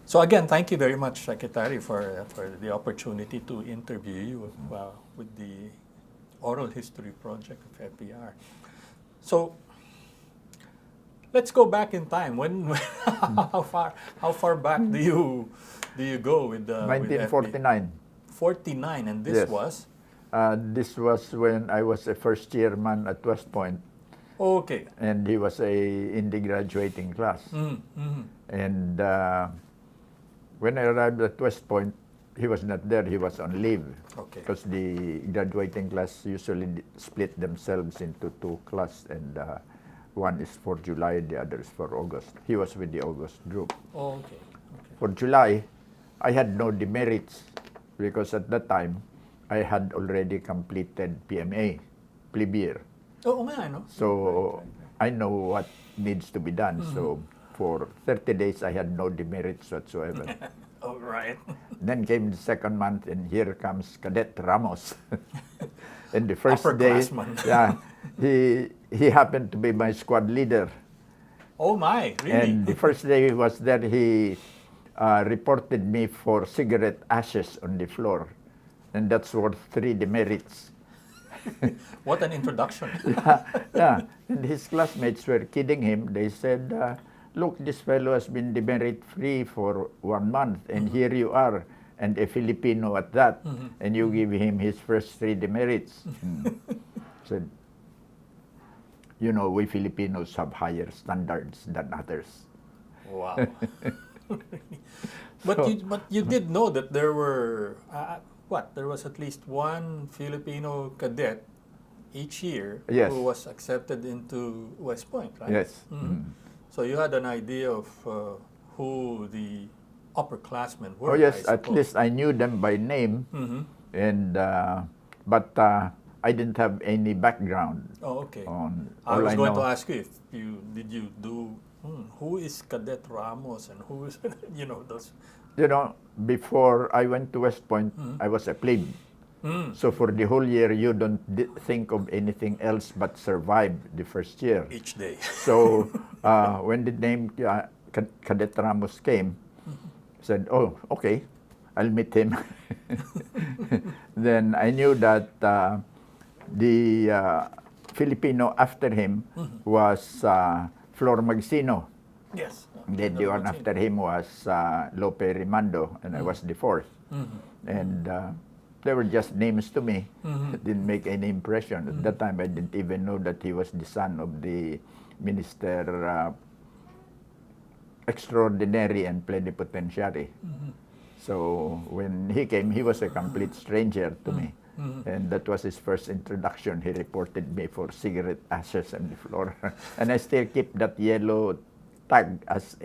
So again, thank you very much, Secretary, for the opportunity to interview you with the Oral History Project of FVR. So let's go back in time. How far back do you go with the 1949. 49, and this Yes. was? This was when I was a first-year man at West Point, Okay. and he was in the graduating class. And when I arrived at West Point, he was not there. He was on leave. Okay. Because the graduating class usually split themselves into two classes, and one is for July, the other is for August. He was with the August group. Oh, okay. For July, I had no demerits because at that time, I had already completed PMA, plebe year. Oh, man, I know. So I know what needs to be done. So for 30 days, I had no demerits whatsoever. All right. Then came the second month, and here comes Cadet Ramos. And the first day, Upperclassman. yeah, he happened to be my squad leader. Oh my, really? And the first day he was there, he reported me for cigarette ashes on the floor. And that's worth 3 demerits. What an introduction. Yeah. And his classmates were kidding him. They said, look, this fellow has been demerit-free for 1 month, and here you are, and a Filipino at that, and you give him his first 3 demerits. Said, you know, we Filipinos have higher standards than others. Wow. But you did know that there were there was at least one Filipino cadet each year Yes. who was accepted into West Point, right? Yes. So you had an idea of who the upperclassmen were. Oh yes, I at suppose. least I knew them by name, and but I didn't have any background. Oh, okay. On I all was going know. to ask you if did you do who is Cadet Ramos and who is those. You know, before I went to West Point, I was a plebe. So for the whole year, you don't think of anything else but survive the first year. Each day. So when the name Cadet Ramos came, said, oh, okay, I'll meet him. Then I knew that the Filipino after him was Flor Magsino. Yes. Then the one after him was Lope Rimando, and I was the 4th. And they were just names to me. It didn't make any impression. At that time, I didn't even know that he was the son of the minister extraordinary and plenipotentiary. So when he came, he was a complete stranger to me. And that was his first introduction. He reported me for cigarette ashes on the floor. And I still keep that yellow tag as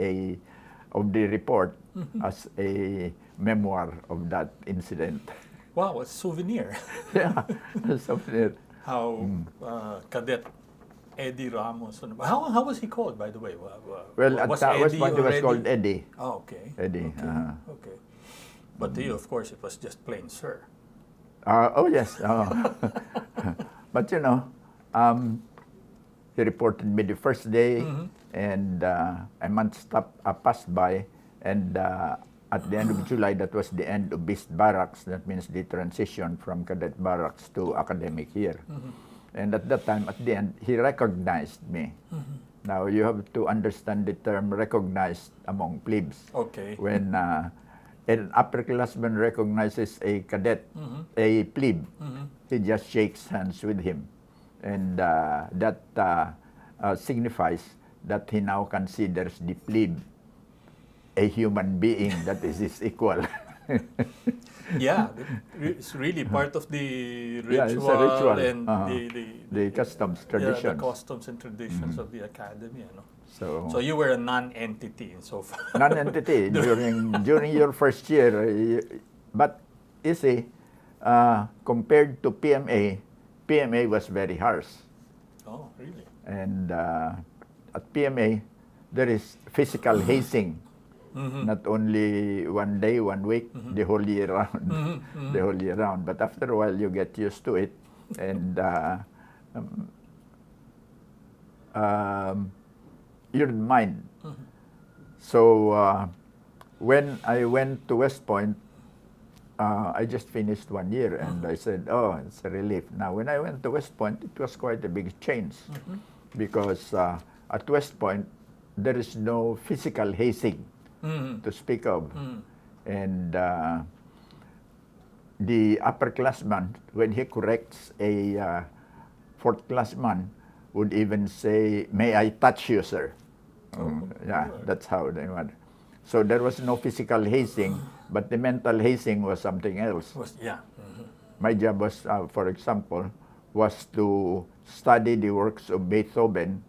of the report as a memoir of that incident. Wow, a souvenir. Yeah, a souvenir. How Cadet Eddie Ramos. How was he called, by the way? Well, at West Point, he was called Eddie. Oh, okay. Eddie. Okay. But to you, of course, it was just plain sir. Oh, yes. But, you know, he reported me the first day, and a month passed by, and at the end of July, that was the end of Beast Barracks. That means the transition from cadet barracks to academic year. And at that time, at the end, he recognized me. Now, you have to understand the term recognized among plebes. Okay. When an upperclassman recognizes a cadet, a plebe, he just shakes hands with him. And that signifies that he now considers the plebe a human being that is his equal. Yeah, it's really part of the ritual, Yeah, it's a ritual. And the customs, traditions. Yeah, the customs and traditions of the academy. So you were a non-entity so far. Non-entity during your first year. But you see, compared to PMA was very harsh. Oh, really? And at PMA, there is physical hazing. Not only 1 day, 1 week, the whole year round. The whole year round. But after a while, you get used to it. And you don't mind. So when I went to West Point, I just finished 1 year, and I said, "Oh, it's a relief." Now, when I went to West Point, it was quite a big change, because at West Point there is no physical hazing to speak of, and the upperclassman, when he corrects a fourth-classman, would even say, "May I touch you, sir?" Yeah, that's how they were. So there was no physical hazing, but the mental hazing was something else. My job was, for example, was to study the works of Beethoven,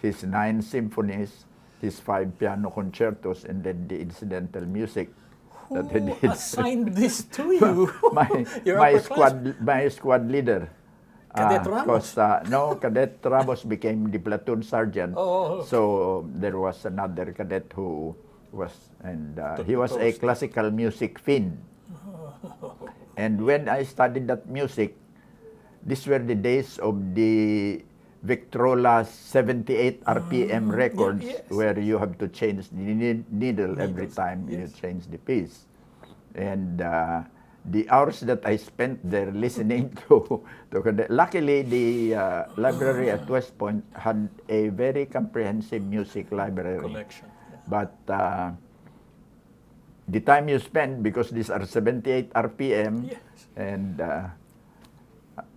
his 9 symphonies, his 5 piano concertos, and then the incidental music that he Who did. assigned this to you? Your my squad leader. Cadet Ramos? No, Cadet Ramos became the platoon sergeant. Oh, okay. So there was another cadet who was, and he was a classical music fiend. And when I studied that music, these were the days of the Victrola 78 RPM records, where you have to change the needle every time you change the piece. And the hours that I spent there listening to luckily the library at West Point had a very comprehensive music library collection. But the time you spend, because these are 78 RPM, and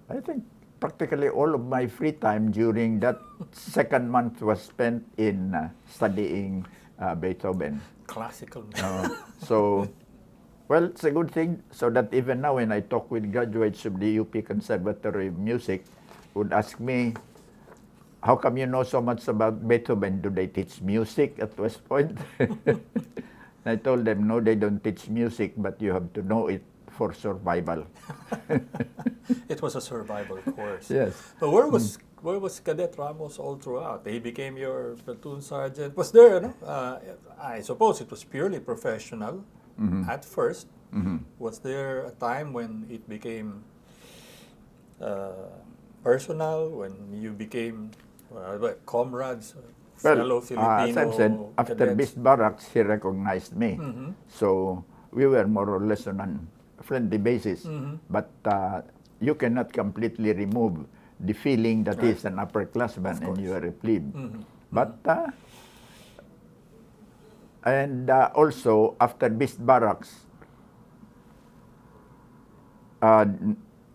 I think practically all of my free time during that second month was spent in studying Beethoven. Classical. So, well, it's a good thing, so that even now when I talk with graduates of the UP Conservatory of Music, would ask me, "How come you know so much about Beethoven? Do they teach music at West Point?" I told them, "No, they don't teach music, but you have to know it for survival." It was a survival course. Yes. But where was Cadet Ramos all throughout? He became your platoon sergeant. Was there, I suppose it was purely professional at first. Was there a time when it became personal, when you became comrades, fellow Filipino as I've said, after cadets? Beast Barracks, he recognized me. So we were more or less on a friendly basis. But you cannot completely remove the feeling that he's an upperclassman and you are a plebe. But and also after Beast Barracks,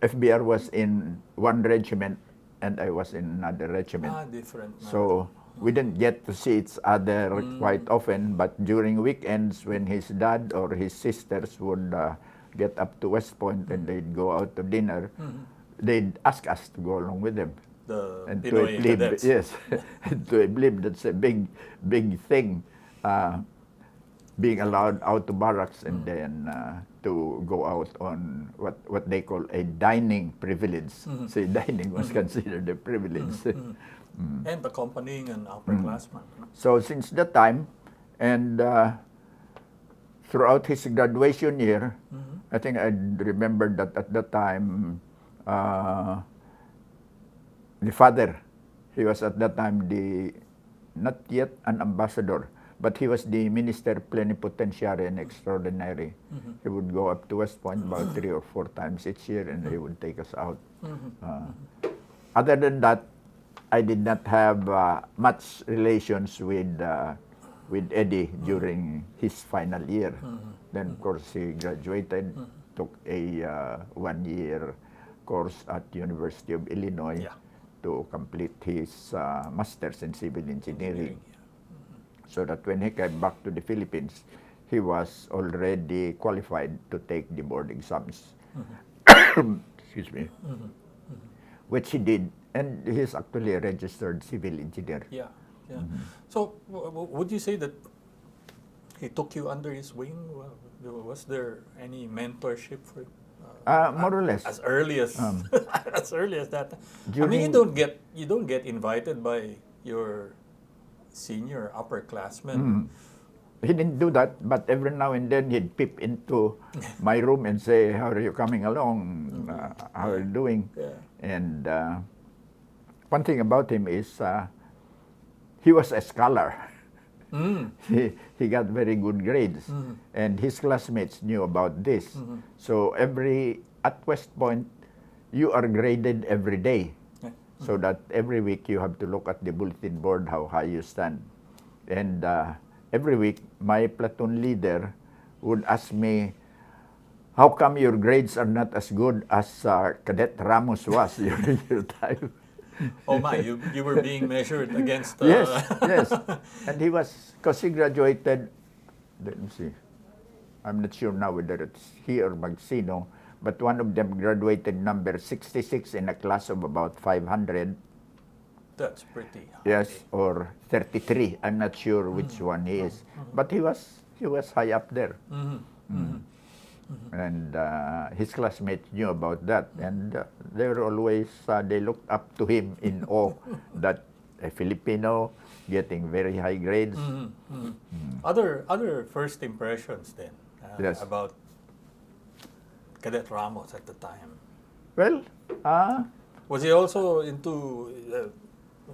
FVR was in one regiment and I was in another regiment. Different. So we didn't get to see each other quite often, but during weekends when his dad or his sisters would get up to West Point and they'd go out to dinner, they'd ask us to go along with them. And to a plebe, cadets. yes, to a plebe, that's a big thing. Being allowed out to barracks and then to go out on what they call a dining privilege. So dining was considered a privilege. And accompanying an upperclassman. So since that time, and throughout his graduation year, I think I remember that at that time, the father, he was at that time not yet an ambassador, but he was the minister plenipotentiary and extraordinary. He would go up to West Point about 3 or 4 times each year, and he would take us out. Other than that, I did not have much relations with Eddie during his final year. Then, of course, he graduated, took a 1-year course at University of Illinois to complete his master's in civil engineering. So that when he came back to the Philippines, he was already qualified to take the board exams. Excuse me. Which he did, and he's actually a registered civil engineer. So, would you say that he took you under his wing? Was there any mentorship for? More or less. As early as as early as that. I During, mean, you don't get invited by your senior upperclassmen. He didn't do that, but every now and then he'd peep into my room and say, "How are you coming along? How are you doing?" And one thing about him is he was a scholar. He got very good grades, and his classmates knew about this. So at West Point, you are graded every day, so that every week you have to look at the bulletin board how high you stand. And every week, my platoon leader would ask me, how come your grades are not as good as Cadet Ramos was during your time? Oh my, you were being measured against... Yes, yes. And he was, because he graduated, let me see, I'm not sure now whether it's he or Magsino, but one of them graduated number 66 in a class of about 500. That's pretty high. Yes, or 33. I'm not sure which one he is. But he was high up there. And his classmates knew about that, and they were always, they looked up to him in awe that a Filipino getting very high grades. Other first impressions then Yes. about Cadet Ramos at the time. Well, Was he also into,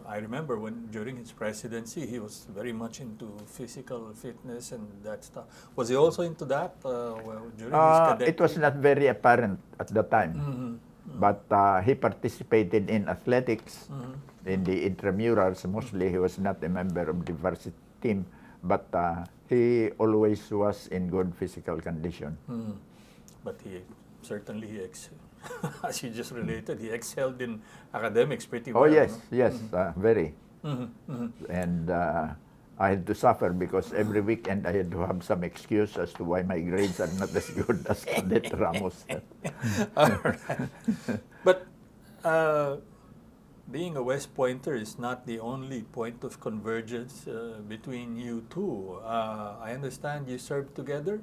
I remember when during his presidency, he was very much into physical fitness and that stuff. Was he also into that during his cadet? it was not very apparent at the time, but he participated in athletics, in the intramurals. Mostly he was not a member of the varsity team, but he always was in good physical condition. But as you just related, he excelled in academics pretty well. Oh yes, no? yes, very. And I had to suffer because every weekend I had to have some excuse as to why my grades are not as good as Cadet Ramos. All right. But being a West Pointer is not the only point of convergence between you two. I understand you served together?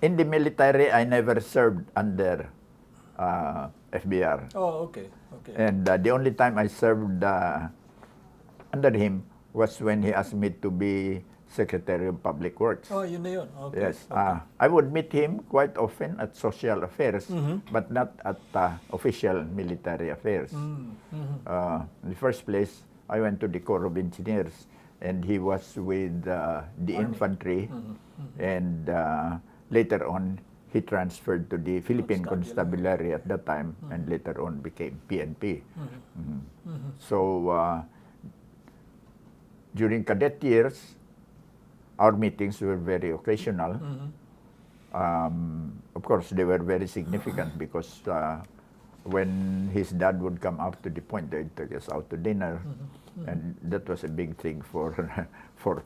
In the military, I never served under FVR. Oh, okay. Okay. And the only time I served under him was when he asked me to be Secretary of Public Works. Oh, yun na yun. Okay. Yes. Okay. I would meet him quite often at social affairs, but not at official military affairs. In the first place, I went to the Corps of Engineers, and he was with the infantry, and later on, he transferred to the Philippine Constabulary at that time, and later on became PNP. So during cadet years, our meetings were very occasional. Of course, they were very significant because when his dad would come out to the point, they'd take us out to dinner, and that was a big thing for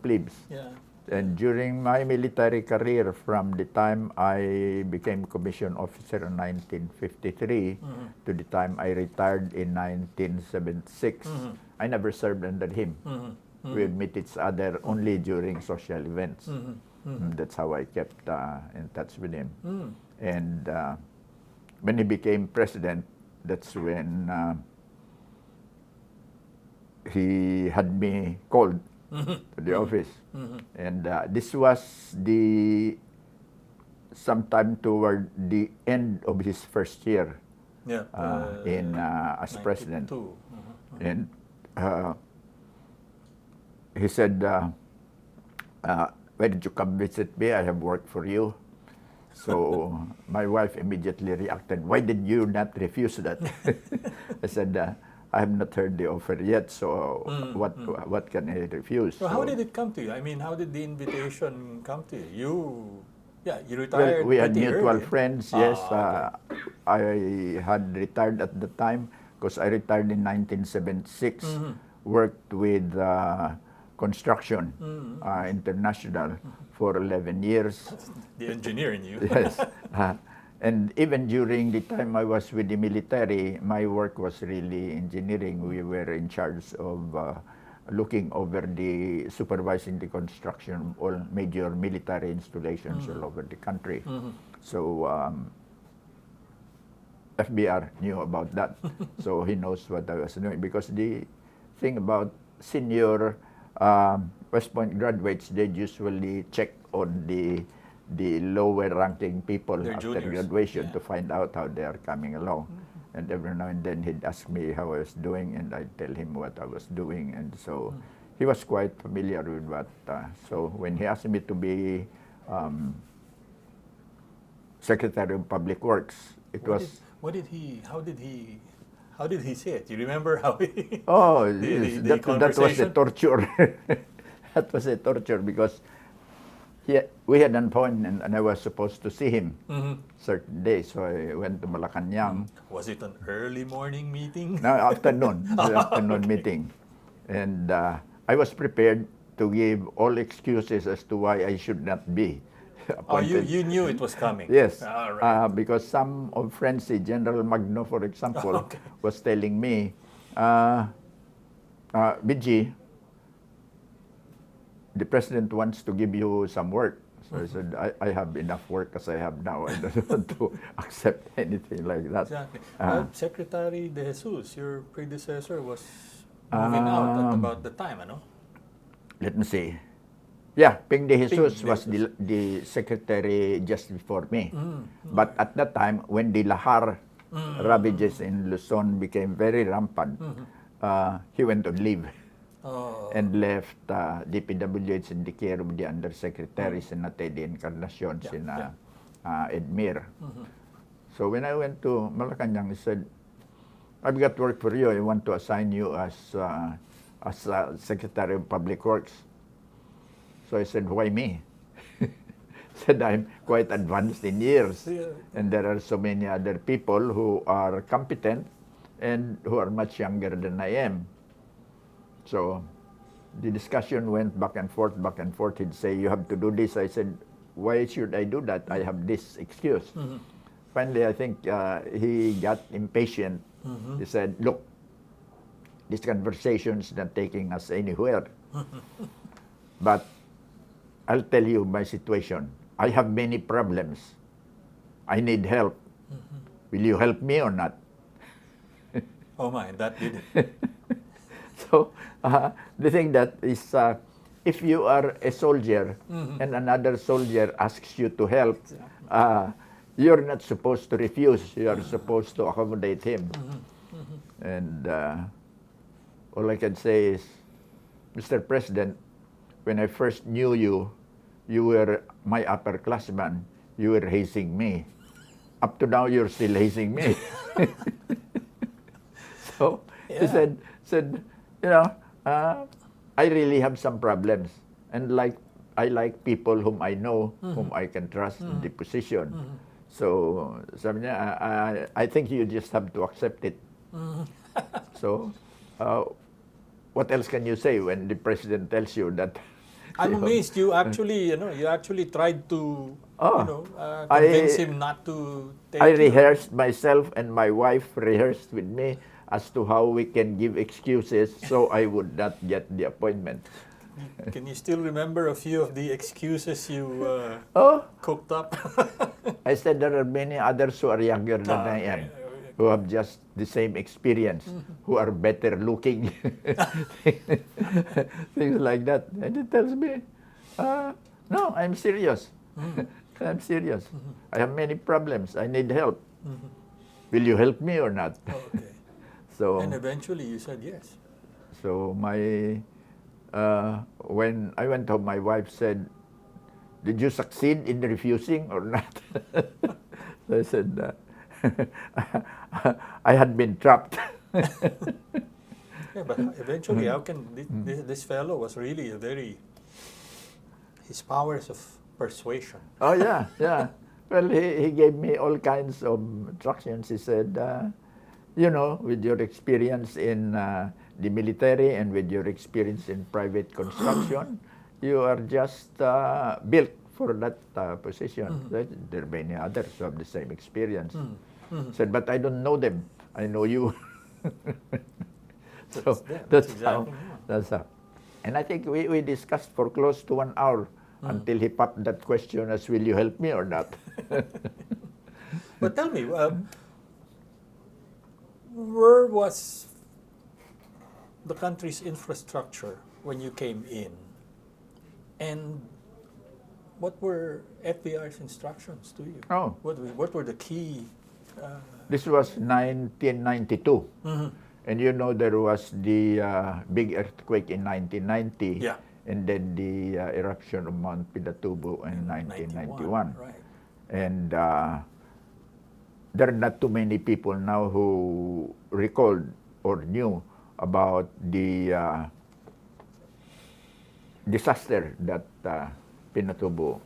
plebes. Yeah. And during my military career, from the time I became commissioned officer in 1953 to the time I retired in 1976, I never served under him. We would meet each other only during social events. That's how I kept in touch with him. And when he became president, that's when he had me called to the office. And this was sometime toward the end of his first year as president. And he said, why did you come visit me? I have work for you. So my wife immediately reacted, why did you not refuse that? I said, I have not heard the offer yet, so what can I refuse? So how did it come to you? I mean, how did the invitation come to you? You retired. Well, we had pretty mutual early. friends, yes. Okay. I had retired at the time because I retired in 1976, worked with Construction International for 11 years. The engineer in you. Yes. And even during the time I was with the military, my work was really engineering. We were in charge of looking over supervising the construction of all major military installations all over the country. So FBR knew about that. So he knows what I was doing. Because the thing about senior West Point graduates, they usually check on the lower ranking people Their after juniors. graduation to find out how they are coming along. And every now and then he'd ask me how I was doing, and I'd tell him what I was doing. And so he was quite familiar with what. So when he asked me to be Secretary of Public Works, it was. How did he say it? You remember how he? Oh, the yes, that was a conversation? torture. That was a torture because we had an appointment and I was supposed to see him certain day. So I went to Malacanang. Was it an early morning meeting? No, afternoon. It was an afternoon meeting. And I was prepared to give all excuses as to why I should not be Oh, appointed. you knew it was coming. Yes, All right. because some of friends, General Magno, for example, Okay. was telling me, BG, the president wants to give you some work. So I said, I have enough work as I have now. I don't want to accept anything like that. Exactly. Secretary De Jesus, your predecessor, was moving out at about the time, ano? Let me see. Yeah, Ping De Jesus De was Jesus. the secretary just before me. But at that time, when the lahar ravages in Luzon became very rampant, he went on leave Oh, and left DPWH in the care of the undersecretary, Sina Teddy Encarnacion, Sina Edmir. So when I went to Malacanang, he said, I've got work for you. I want to assign you as Secretary of Public Works. So I said, why me? Said, I'm quite advanced in years. Yeah. And there are so many other people who are competent and who are much younger than I am. So the discussion went back and forth, back and forth. He'd say, you have to do this. I said, why should I do that? I have this excuse. Finally, I think he got impatient. He said, look, this conversation is not taking us anywhere. But I'll tell you my situation. I have many problems. I need help. Will you help me or not? oh my, that did it. So the thing that is, if you are a soldier and another soldier asks you to help, you're not supposed to refuse. You are supposed to accommodate him. And all I can say is, Mr. President, when I first knew you, you were my upperclassman. You were hazing me. Up to now, you're still hazing me. So he said, you know, I really have some problems. And I like people whom I know, whom I can trust in the position. So sabi niya, I think you just have to accept it. So what else can you say when the president tells you that? I'm amazed you actually, you actually tried to, convince him not to take I you. rehearsed myself and my wife rehearsed with me as to how we can give excuses so I would not get the appointment. Can you still remember a few of the excuses you cooked up? I said there are many others who are younger than I am, who have just the same experience, who are better looking, things like that. And he tells me, no, I'm serious. I'm serious. I have many problems. I need help. Will you help me or not? Okay. So, And eventually you said yes. so when I went home, my wife said, did you succeed in refusing or not? So I said, I had been trapped. Yeah, but eventually, how can this fellow was really his powers of persuasion. Oh, yeah, yeah. Well, he gave me all kinds of instructions. He said, with your experience in the military and with your experience in private construction, you are just built for that position. There are many others who have the same experience. Said, but I don't know them. I know you. So that's how. exactly That's how. And I think we discussed for close to 1 hour until he popped that question as, will you help me or not? But tell me, where was the country's infrastructure when you came in? And what were FVR's instructions to you? Oh. What were the key? This was 1992. And you know there was the big earthquake in 1990, Yeah. and then the eruption of Mount Pinatubo in 1991. Right. And there are not too many people now who recalled or knew about the disaster that Pinatubo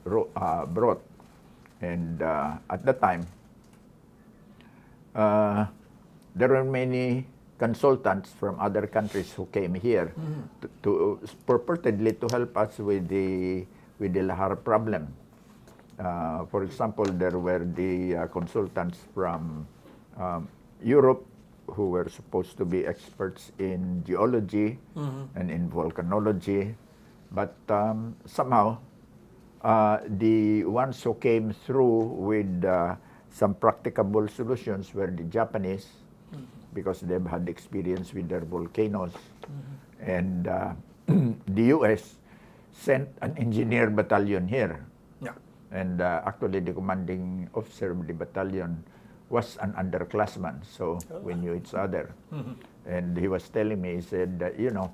brought. And at the time, there were many consultants from other countries who came here to purportedly to help us with the lahar problem. For example, there were the consultants from Europe who were supposed to be experts in geology and in volcanology, but somehow the ones who came through with some practicable solutions were the Japanese, because they've had experience with their volcanoes. And the US sent an engineer battalion here. Yeah. And actually the commanding officer of the battalion was an underclassman, so we knew each other. And he was telling me, he said, you know,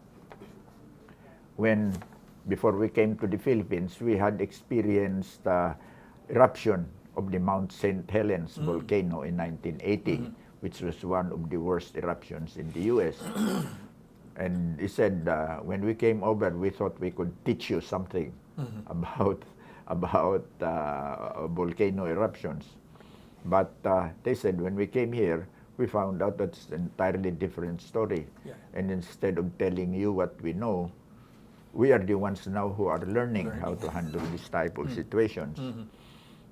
before we came to the Philippines, we had experienced eruption of the Mount St. Helens volcano in 1980, which was one of the worst eruptions in the US. And he said, when we came over, we thought we could teach you something about volcano eruptions. But they said, when we came here, we found out that's an entirely different story. Yeah. And instead of telling you what we know, we are the ones now who are learning how to handle this type of situations.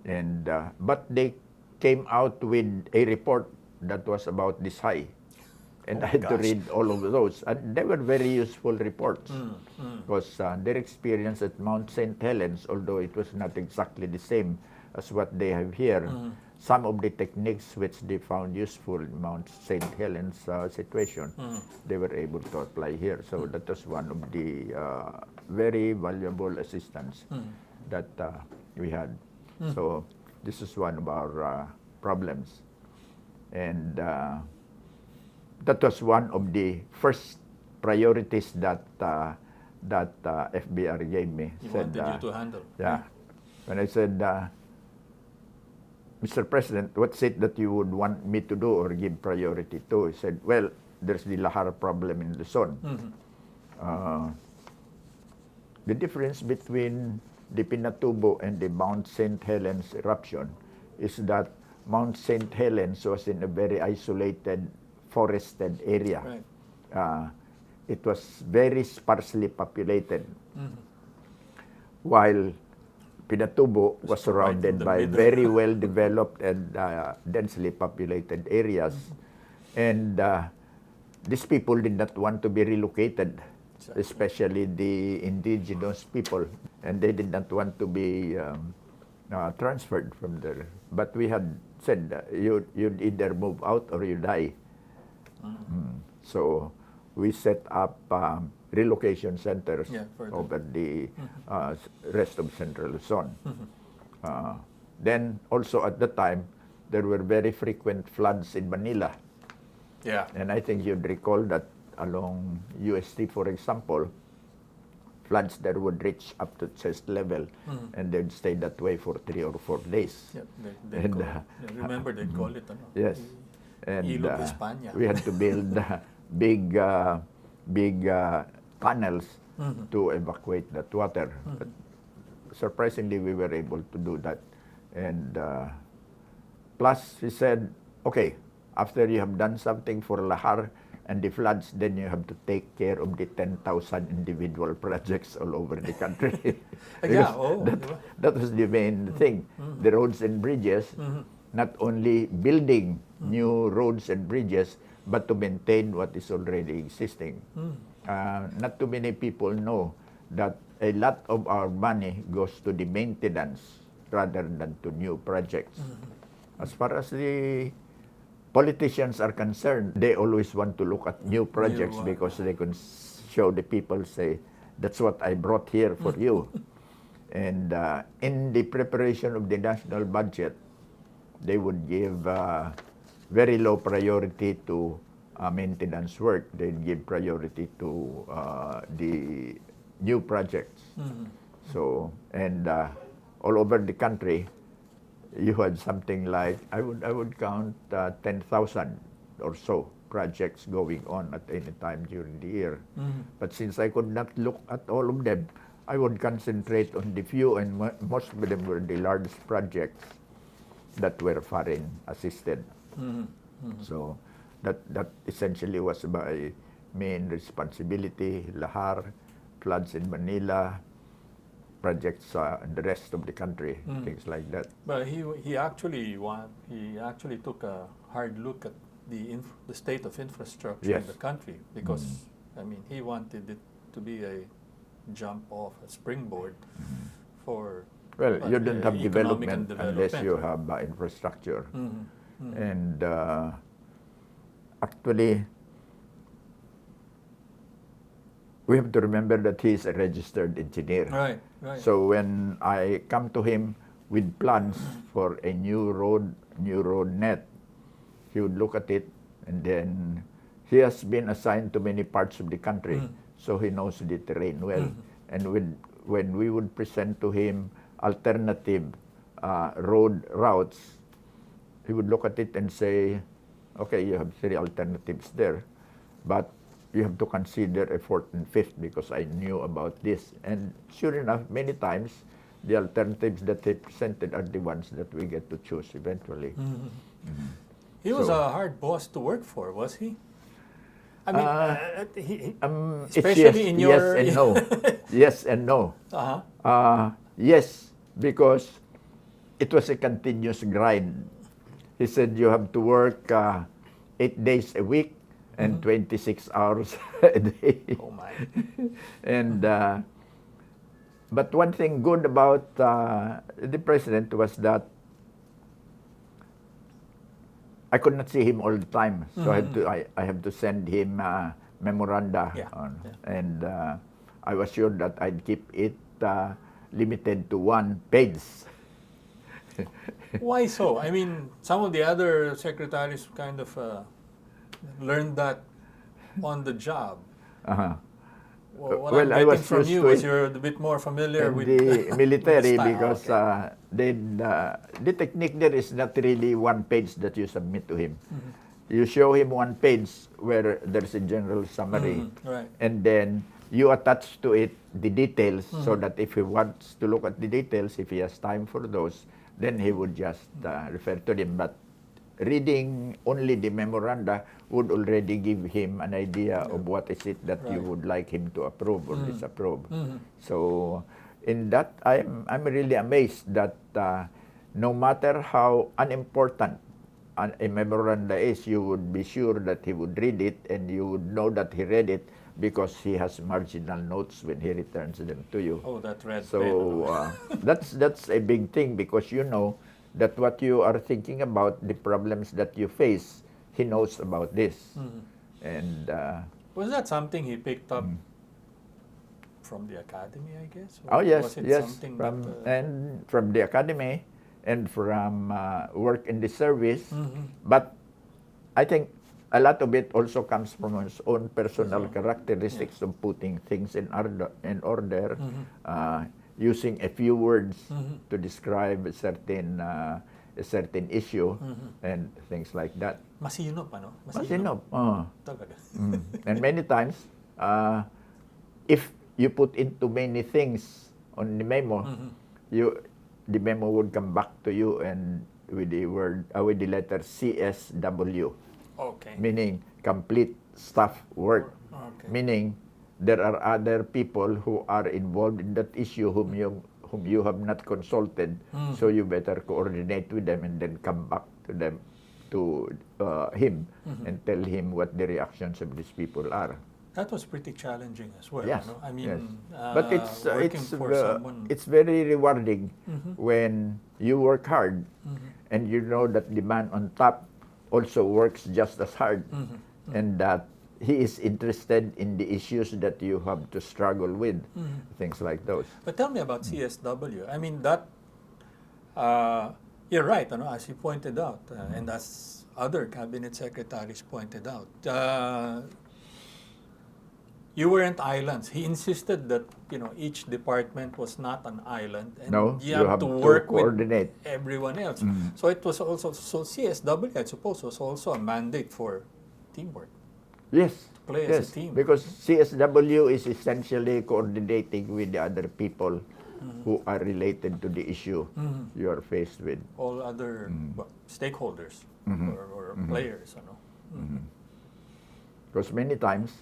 And but they came out with a report that was about this high. And I had to read all of those. And they were very useful reports, because their experience at Mount St. Helens, although it was not exactly the same as what they have here, some of the techniques which they found useful in Mount St. Helens situation, they were able to apply here. So that was one of the very valuable assistance that we had. So this is one of our problems. And that was one of the first priorities that FVR gave me. He wanted you to handle. Yeah. When I said, Mr. President, what's it that you would want me to do or give priority to? He said, well, there's the lahar problem in Luzon. The difference between the Pinatubo and the Mount St. Helens eruption is that Mount St. Helens was in a very isolated, forested area. Right. It was very sparsely populated, while Pinatubo was surrounded by very well-developed and densely populated areas. And these people did not want to be relocated, especially the indigenous people, and they did not want to be transferred from there. But we had said, you'd either move out or you die. So we set up relocation centers over the rest of Central Luzon. Then also at the time, there were very frequent floods in Manila. Yeah. And I think you'd recall that along UST, for example, floods there would reach up to chest level, and they'd stay that way for 3 or 4 days. Yep. And, remember, they'd call it, ano? Yes. And Ilog España. we had to build big tunnels to evacuate that water. But surprisingly, we were able to do that. And plus, he said, okay, after you have done something for lahar and the floods, then you have to take care of the 10,000 individual projects all over the country. That was the main thing. The roads and bridges, not only building new roads and bridges, but to maintain what is already existing. Not too many people know that a lot of our money goes to the maintenance rather than to new projects. As far as the politicians are concerned, they always want to look at new projects because they can show the people, say, that's what I brought here for you. And in the preparation of the national budget, they would give very low priority to maintenance work, they'd give priority to the new projects. So, and all over the country, you had something like, I would count 10,000 or so projects going on at any time during the year. But since I could not look at all of them, I would concentrate on the few, and most of them were the largest projects that were foreign assisted. So that essentially was my main responsibility. Lahar, floods in Manila, projects in the rest of the country, things like that. But he actually took a hard look at the state of infrastructure in the country, because I mean, he wanted it to be a jump off, a springboard for. Well, you don't have economic development unless you have infrastructure. And actually, we have to remember that he is a registered engineer. Right. So when I come to him with plans for a new road net, he would look at it, and then he has been assigned to many parts of the country, so he knows the terrain well. And when we would present to him alternative road routes, he would look at it and say, okay, you have 3 alternatives there, but you have to consider a 4th and 5th because I knew about this. And sure enough, many times, the alternatives that they presented are the ones that we get to choose eventually. He was a hard boss to work for, was he? I mean, especially in your... Yes and no. Yes and no. Yes, because it was a continuous grind. He said you have to work 8 days a week and 26 hours a day. Oh my. And but one thing good about the president was that I could not see him all the time, so I have to send him memoranda, and I was sure that I'd keep it limited to 1 page. Why so? I mean, some of the other secretaries kind of learned that on the job. What Well, I I'm was getting from used you to is it you're a bit more familiar with the military style. because the technique there is not really 1 page that you submit to him. You show him 1 page where there's a general summary, and then you attach to it the details so that if he wants to look at the details, if he has time for those, then he would just refer to them. But reading only the memoranda would already give him an idea of what is it that you would like him to approve or disapprove. So in that, I'm really amazed that no matter how unimportant a memoranda is, you would be sure that he would read it, and you would know that he read it because he has marginal notes when he returns them to you. Oh, that red pen. So that's a big thing, because you know that what you are thinking about, the problems that you face, he knows about this. And was that something he picked up from the academy, I guess? Or yes, was it yes, something and from the academy and from work in the service. But I think a lot of it also comes from his own personal characteristics of putting things in order, using a few words to describe a certain issue and things like that. Masinop, ano? Masinop. Talaga. And many times, if you put into many things on the memo, the memo would come back to you and with the letter CSW. Okay. Meaning complete staff work. Okay. Meaning there are other people who are involved in that issue whom you have not consulted, so you better coordinate with them and then come back to him and tell him what the reactions of these people are. That was pretty challenging as well. Yes, no? I mean, yes. But it's very rewarding when you work hard and you know that the man on top also works just as hard, and that he is interested in the issues that you have to struggle with, things like those. But tell me about CSW. I mean, that You're right, as you pointed out, and as other cabinet secretaries pointed out. You weren't islands. He insisted that each department was not an island, and No, you you have have to to work with coordinate. everyone else. So it was also CSW, I suppose, was also a mandate for teamwork, Yes, play as a yes, team. because CSW is essentially coordinating with the other people who are related to the issue you are faced with. All other stakeholders or players, Because many times,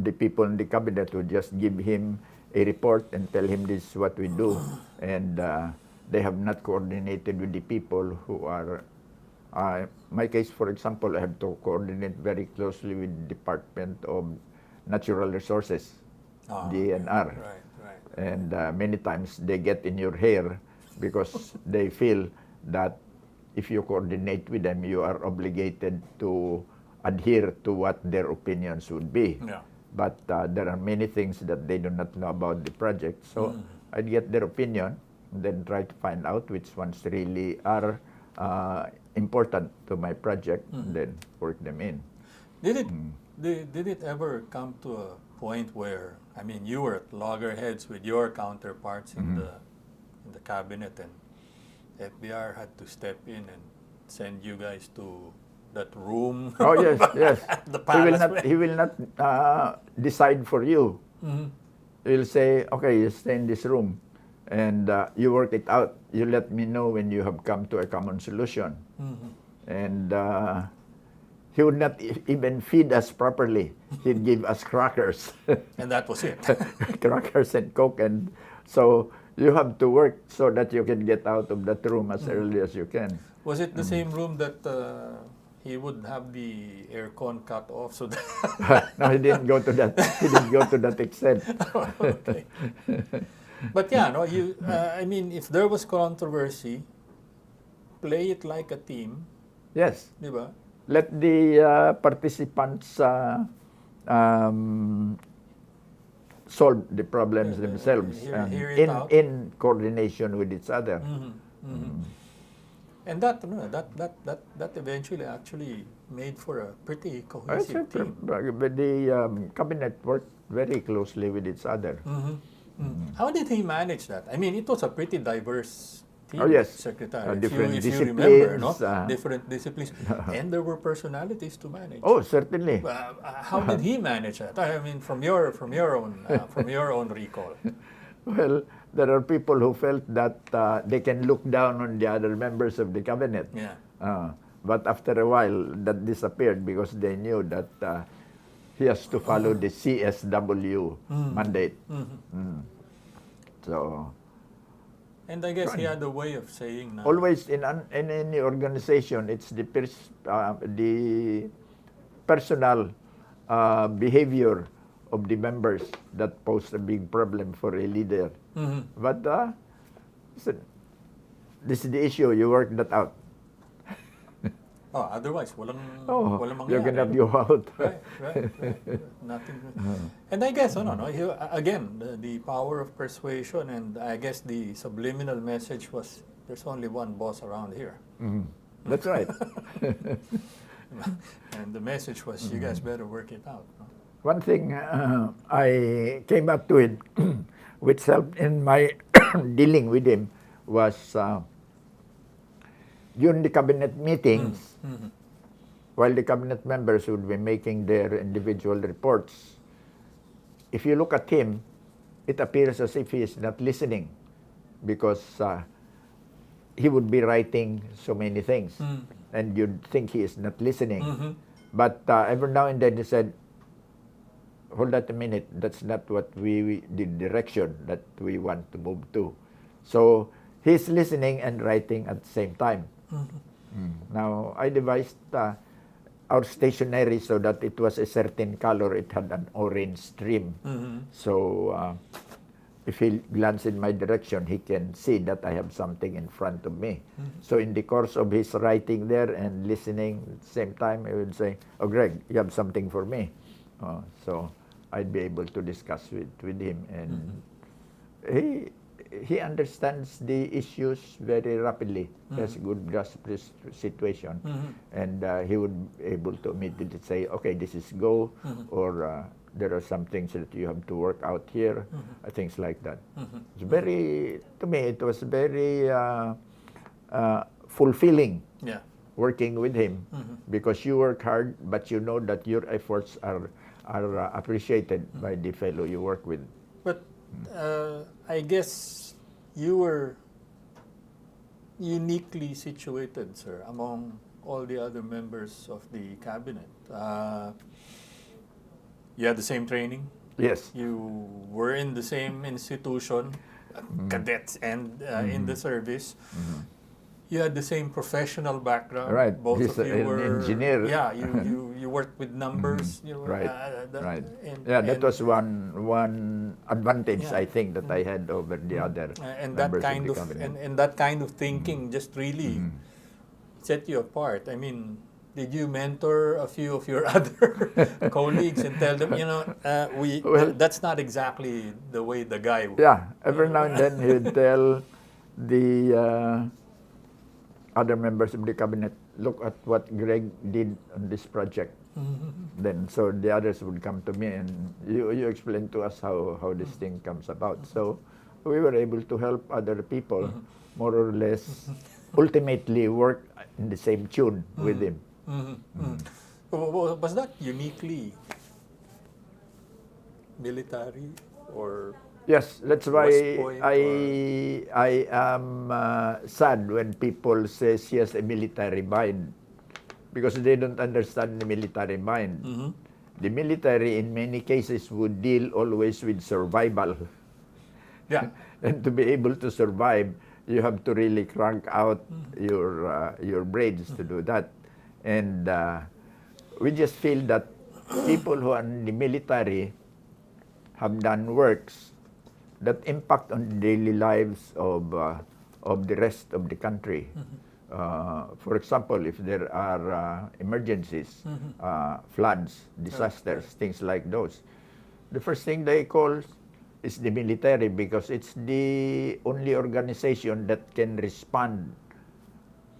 the people in the cabinet would just give him a report and tell him this is what we do, and they have not coordinated with the people who are. My case, for example, I have to coordinate very closely with the Department of Natural Resources, DNR, Right. and many times they get in your hair because they feel that if you coordinate with them, you are obligated to adhere to what their opinions would be. Yeah. But there are many things that they do not know about the project. So I'd get their opinion, then try to find out which ones really are important to my project, then work them in. Did it ever come to a point where, you were at loggerheads with your counterparts in the cabinet, and FVR had to step in and send you guys to that room? Oh yes, yes. The palace. He will not decide for you. He'll say, okay, you stay in this room, and you work it out. You let me know when you have come to a common solution. And he would not even feed us properly. He'd give us crackers. And that was it. Crackers and Coke. And so you have to work so that you can get out of that room as early as you can. Was it the same room that he would have the aircon cut off so that... No, he didn't go to that. He didn't go to that extent. Okay. But yeah, if there was controversy, play it like a team. Yes. Di ba? Let the participants solve the problems themselves hear it out. in coordination with each other. And that eventually actually made for a pretty cohesive team. But the cabinet worked very closely with each other. How did he manage that? It was a pretty diverse team, Oh, yes. Secretary. Different if you remember, disciplines, different disciplines, and there were personalities to manage. Oh, certainly. How did he manage that? From your own recall. Well, there are people who felt that they can look down on the other members of the cabinet. Yeah. But after a while, that disappeared because they knew that he has to follow the CSW mandate. So, and I guess he had a way of saying now. always in any organization, it's the personal behavior of the members that pose a big problem for a leader. But listen, this is the issue. You work that out. Otherwise, walang mangyayari. You're gonna be out. Right. Nothing. And I guess, again, the power of persuasion, and I guess the subliminal message was, there's only one boss around here. That's right. And the message was, you guys better work it out. One thing I came up to it, which helped in my dealing with him, was during the cabinet meetings, while the cabinet members would be making their individual reports, if you look at him, it appears as if he is not listening, because he would be writing so many things, and you'd think he is not listening. But every now and then he said, hold that a minute, that's not what the direction that we want to move to. So he's listening and writing at the same time. Now, I devised our stationery so that it was a certain color. It had an orange stream. So if he glances in my direction, he can see that I have something in front of me. So in the course of his writing there and listening at the same time, he would say, oh, Greg, you have something for me. So I'd be able to discuss with him. And he understands the issues very rapidly. He has good grasp of this situation, and he would be able to immediately say, okay, this is go, or there are some things that you have to work out here, things like that. It's very, to me, it was very fulfilling Yeah. working with him, because you work hard, but you know that your efforts are appreciated by the fellow you work with. But I guess you were uniquely situated, sir, among all the other members of the cabinet. You had the same training. Yes. You were in the same institution, cadets, and in the service. You had the same professional background. Right. Both He's of you an were engineer. Yeah, you worked with numbers. You were, Right. Right. and- Yeah, that and- was one advantage, Yeah. I think, that I had over the other and that members kind of of the cabinet. and that kind of thinking just really set you apart. I mean, did you mentor a few of your other colleagues and tell them, Well- that's not exactly the way the guy Yeah, every now and then he'd tell the other members of the cabinet, look at what Greg did on this project. Then, so the others would come to me and you explain to us how this thing comes about. So we were able to help other people, more or less, ultimately work in the same tune with him. Was that uniquely military or? Yes, that's why West Point I am sad when people say he has a military mind, because they don't understand the military mind. The military, in many cases, would deal always with survival. Yeah. And to be able to survive, you have to really crank out your brains to do that. And we just feel that people who are in the military have done works that impact on the daily lives of the rest of the country. For example, if there are emergencies, floods, disasters, things like those, the first thing they call is the military, because it's the only organization that can respond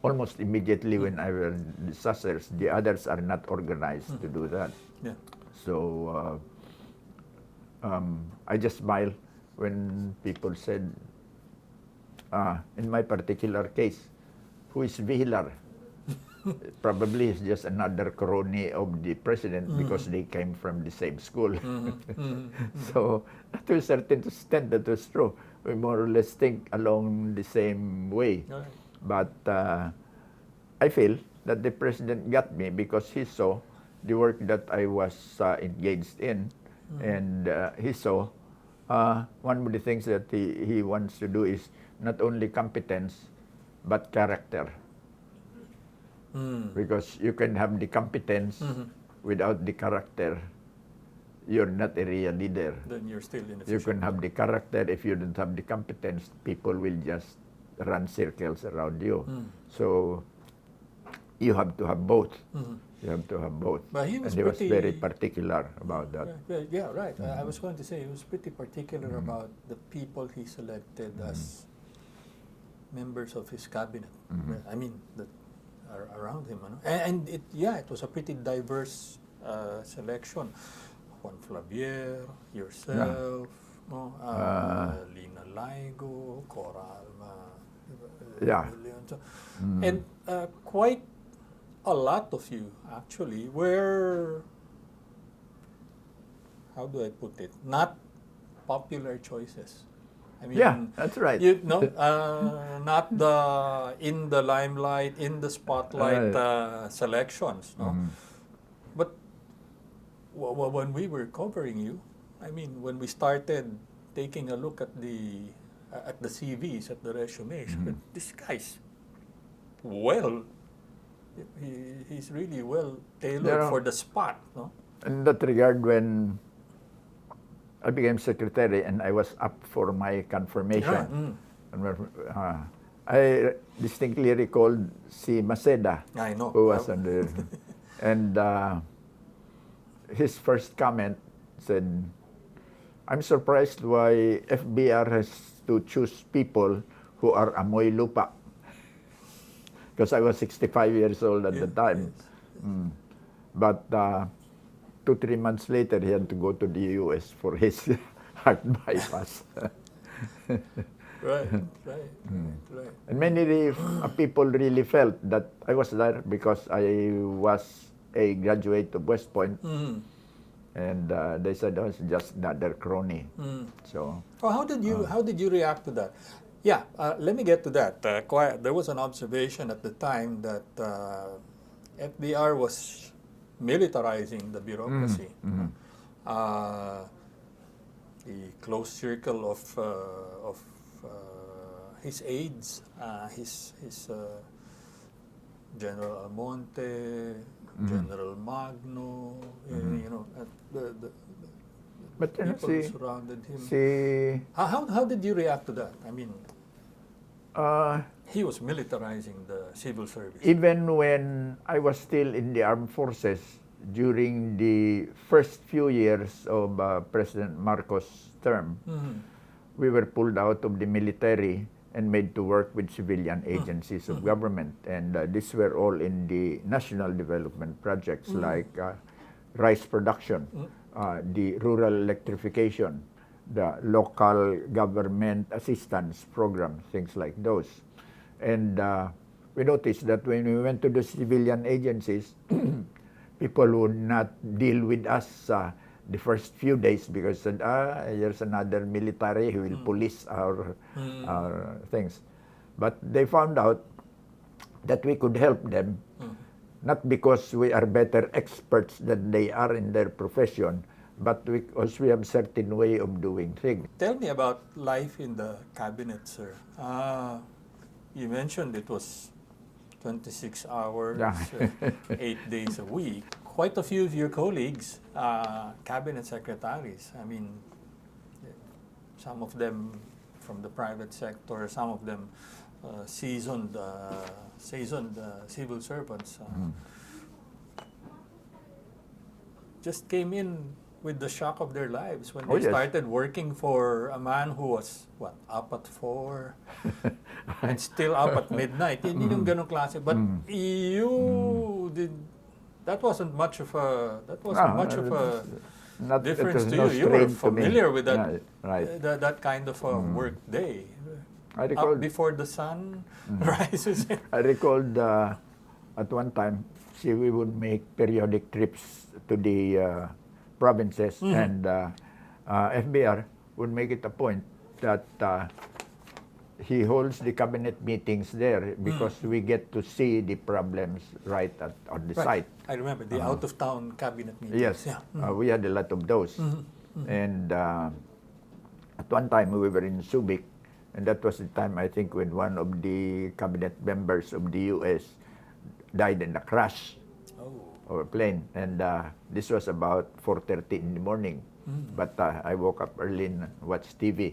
almost immediately whenever disasters. The others are not organized to do that. Yeah. So I just smile when people said, in my particular case, who is VIGILAR? Probably it's just another crony of the president, because they came from the same school. So to a certain extent that was true. We more or less think along the same way. Right. But I feel that the president got me because he saw the work that I was engaged in, and he saw one of the things that he wants to do is not only competence, but character. Because you can have the competence without the character, you're not a real leader. Then you're still inefficient. You can have the character. If you don't have the competence, people will just run circles around you. So you have to have both. You have to have both. But he was and he was pretty- very particular about that. Yeah, right. I was going to say he was pretty particular about the people he selected as members of his cabinet. I mean, that are around him. Ano? And it was a pretty diverse selection. Juan Flavier, yourself, no? Lina Laigo, Cora Alma. Yeah. So, and quite a lot of you actually were, how do I put it, not popular choices. I mean, Yeah, that's right. You know, not the in the limelight, in the spotlight selections. No? But when we were covering you, I mean, when we started taking a look at the CVs, at the resumes, this guy's he's really well tailored for the spot, no? In that regard, when I became secretary and I was up for my confirmation, I distinctly recalled si Maceda, I know. who was under, and his first comment said, I'm surprised why FBR has to choose people who are amoy lupa. Because I was 65 years old at the time. Yes. Mm. But 2-3 months later, he had to go to the US for his heart bypass. Right, right. And many people really felt that I was there because I was a graduate of West Point. And they said, oh, it's just another crony. So, Oh, how did you react to that? Yeah, let me get to that. There was an observation at the time that FVR was militarizing the bureaucracy. The close circle of his aides, his General Almonte, General Magno, you know, the but you know, people who surrounded him. How did you react to that? I mean, he was militarizing the civil service. Even when I was still in the armed forces, during the first few years of President Marcos' term, we were pulled out of the military and made to work with civilian agencies of government. And these were all in the national development projects like rice production, the rural electrification, the local government assistance program, things like those. And we noticed that when we went to the civilian agencies, people would not deal with us the first few days because said, here's another military who will police our things. But they found out that we could help them, not because we are better experts than they are in their profession, but because we have certain way of doing things. Tell me about life in the cabinet, sir. You mentioned it was 26 hours, 8 days a week. Quite a few of your colleagues, cabinet secretaries. I mean, some of them from the private sector, some of them seasoned civil servants. Just came in with the shock of their lives when they started working for a man who was, what, up at 4 and still up at midnight. Hindi yung ganong klase. But you did, that wasn't much of a difference to you. You were familiar with that, that kind of a work day. I recalled, up before the sun rises. I recalled at one time, we would make periodic trips to the provinces, and FBR would make it a point that he holds the cabinet meetings there because we get to see the problems right on the site. I remember the out-of-town cabinet meetings. Yes, we had a lot of those. And at one time we were in Subic, and that was the time I think when one of the cabinet members of the US died in a crash of a plane, and this was about 4:30 in the morning. But I woke up early and watched TV,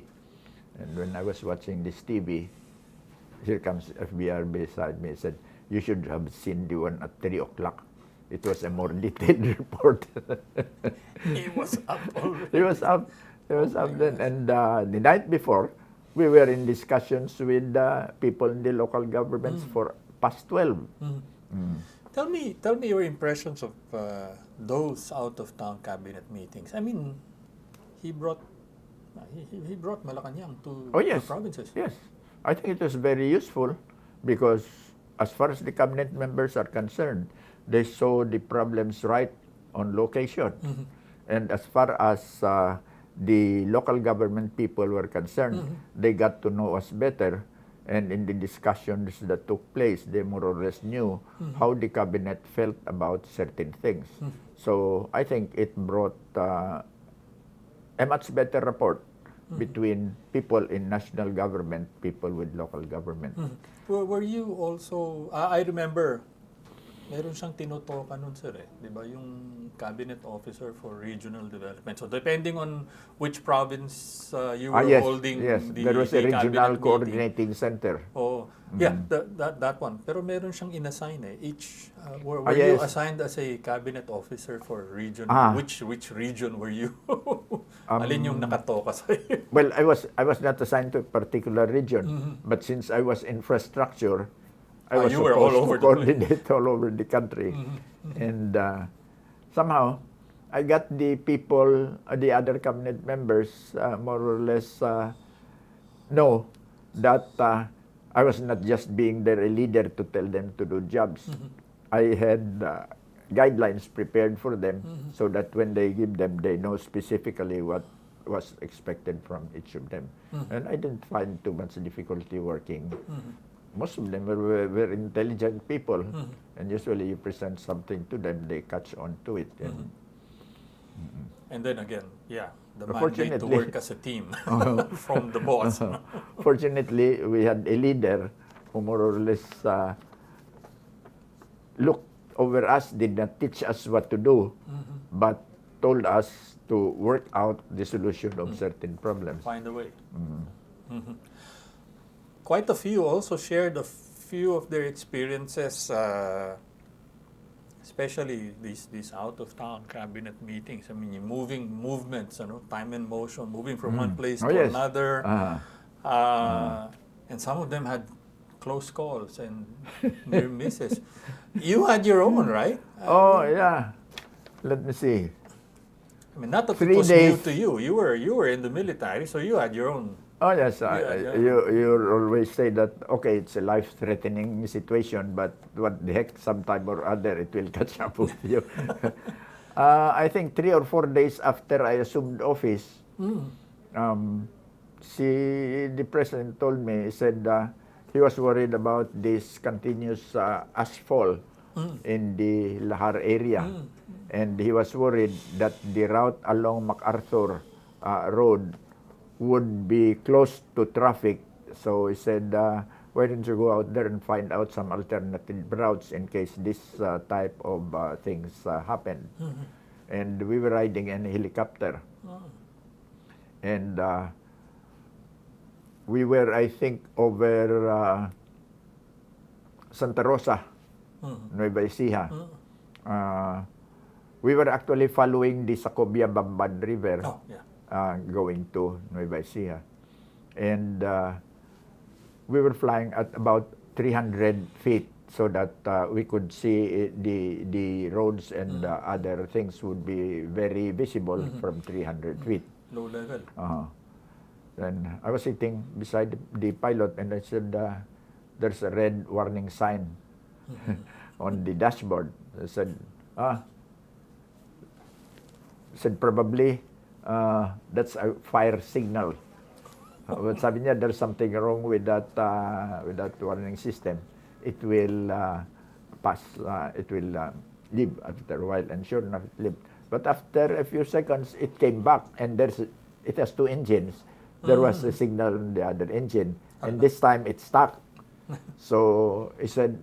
and when I was watching this TV, here comes FBR beside me and said, "You should have seen the one at 3 o'clock. It was a more detailed report." He was up already. He was up then, and the night before, we were in discussions with people in the local governments for past 12. Tell me your impressions of those out-of-town cabinet meetings. I mean, he brought Malacanang to the provinces. Yes, I think it was very useful because as far as the cabinet members are concerned, they saw the problems right on location. And as far as the local government people were concerned, they got to know us better. And in the discussions that took place, they more or less knew how the cabinet felt about certain things. So I think it brought a much better rapport between people in national government, people with local government. Were you also, I remember, meron siyang tinutokan nun, sir, di ba? Yung cabinet officer for regional development. So depending on which province you were holding there was a regional coordinating center. Oh, yeah, that one. Pero meron siyang inassign each, were you assigned as a cabinet officer for region? Which region were you? Alin yung nakatoka sa'yo? Well, I was not assigned to a particular region, but since I was infrastructure, I was You were all supposed over to the place. coordinate all over the country. And somehow, I got the people, the other cabinet members, more or less know that I was not just being their leader to tell them to do jobs. I had guidelines prepared for them so that when they give them, they know specifically what was expected from each of them. And I didn't find too much difficulty working. Most of them were intelligent people, and usually you present something to them, they catch on to it. And then again, the mandate to Fortunately- work as a team from the boss. Fortunately, we had a leader who more or less looked over us, did not teach us what to do, but told us to work out the solution of certain problems. Find a way. Quite a few also shared a few of their experiences, especially these out-of-town cabinet meetings. I mean, movements, time and motion, moving from one place Oh, to yes. another. And some of them had close calls and near misses. You had your own, right? Oh, yeah. Let me see. I mean, not that 3 it was days. new to you. You were in the military, so you had your own. Oh, yes. Yeah. You always say that, okay, it's a life-threatening situation, but what the heck, sometime or other, it will catch up with you. I think 3 or 4 days after I assumed office, the president told me, he said he was worried about this continuous asphalt in the Lahar area. And he was worried that the route along MacArthur Road would be closed to traffic. So he said, why don't you go out there and find out some alternative routes in case this type of things happen. And we were riding in a helicopter. And we were, I think, over Santa Rosa, Nueva Ecija. We were actually following the Sacobia-Bamban River. Oh, yeah. Going to Nueva Ecija. And we were flying at about 300 feet so that we could see the roads and other things would be very visible from 300 feet. Low level. Then I was sitting beside the pilot and I said, there's a red warning sign on the dashboard. I said, probably that's a fire signal. But sabi niya, there's something wrong with that warning system. It will pass, it will leave after a while, and sure enough, it lived. But after a few seconds, it came back, and it has 2 engines. There was a signal on the other engine, and this time it stuck. So he said,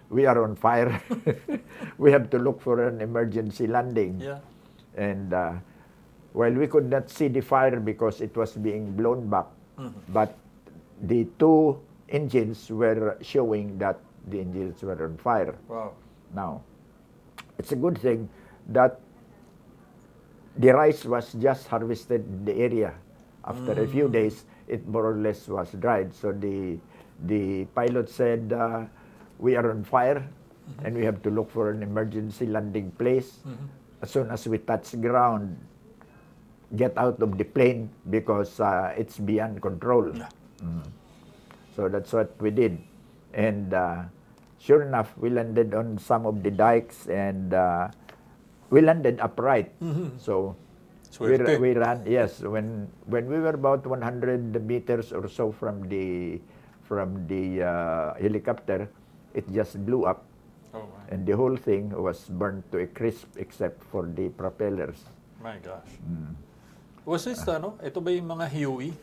we are on fire. We have to look for an emergency landing. Yeah. And while we could not see the fire because it was being blown back, but the 2 engines were showing that the engines were on fire. Wow. Now, it's a good thing that the rice was just harvested in the area. After a few days, it more or less was dried. So the pilot said, we are on fire and we have to look for an emergency landing place. As soon as we touch ground, get out of the plane because it's beyond control. So that's what we did. And sure enough, we landed on some of the dikes and we landed upright. So we ran, yes, when we were about 100 meters or so from the helicopter, it just blew up. Oh, my. And the whole thing was burned to a crisp except for the propellers. My gosh. Was this, ito ba yung mga Huey?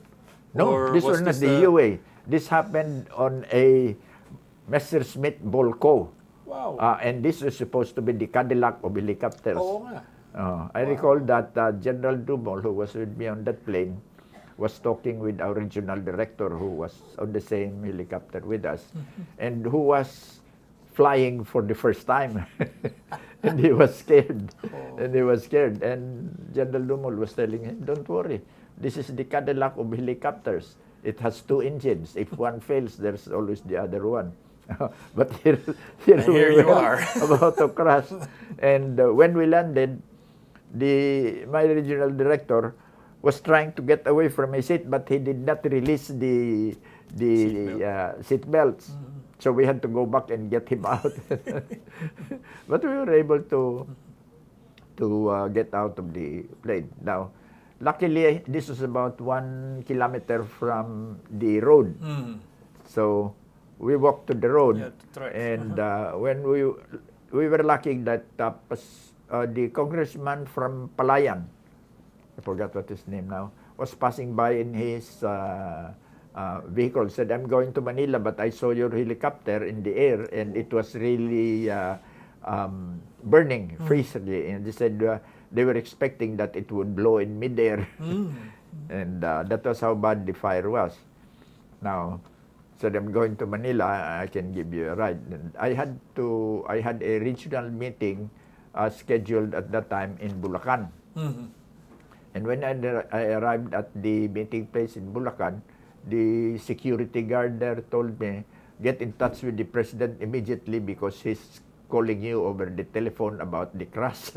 No, Or this was not the UA. This happened on a Messerschmitt Volco. Wow. And this was supposed to be the Cadillac of helicopters. Oo nga. I recall that General Dumol, who was with me on that plane, was talking with our regional director who was on the same helicopter with us and who was flying for the first time. And he was scared. And he was scared. And General Dumol was telling him, don't worry. This is the Cadillac of helicopters. It has 2 engines. If one fails, there's always the other one. But here And here you are. about to crash. And when we landed, my regional director was trying to get away from my seat, but he did not release the seat belts. So we had to go back and get him out. But we were able to get out of the plane. Now, luckily, this was about 1 kilometer from the road. So we walked to the road. Yeah, to try. And when we were lucky that the congressman from Palayan, I forgot what his name now, was passing by in his vehicle, said, I'm going to Manila, but I saw your helicopter in the air, and it was really burning, freezingly. And they said they were expecting that it would blow in midair. And that was how bad the fire was. Now, said, I'm going to Manila, I can give you a ride. And I had a regional meeting scheduled at that time in Bulacan. And when I arrived at the meeting place in Bulacan, the security guard there told me, get in touch with the president immediately because he's calling you over the telephone about the crash.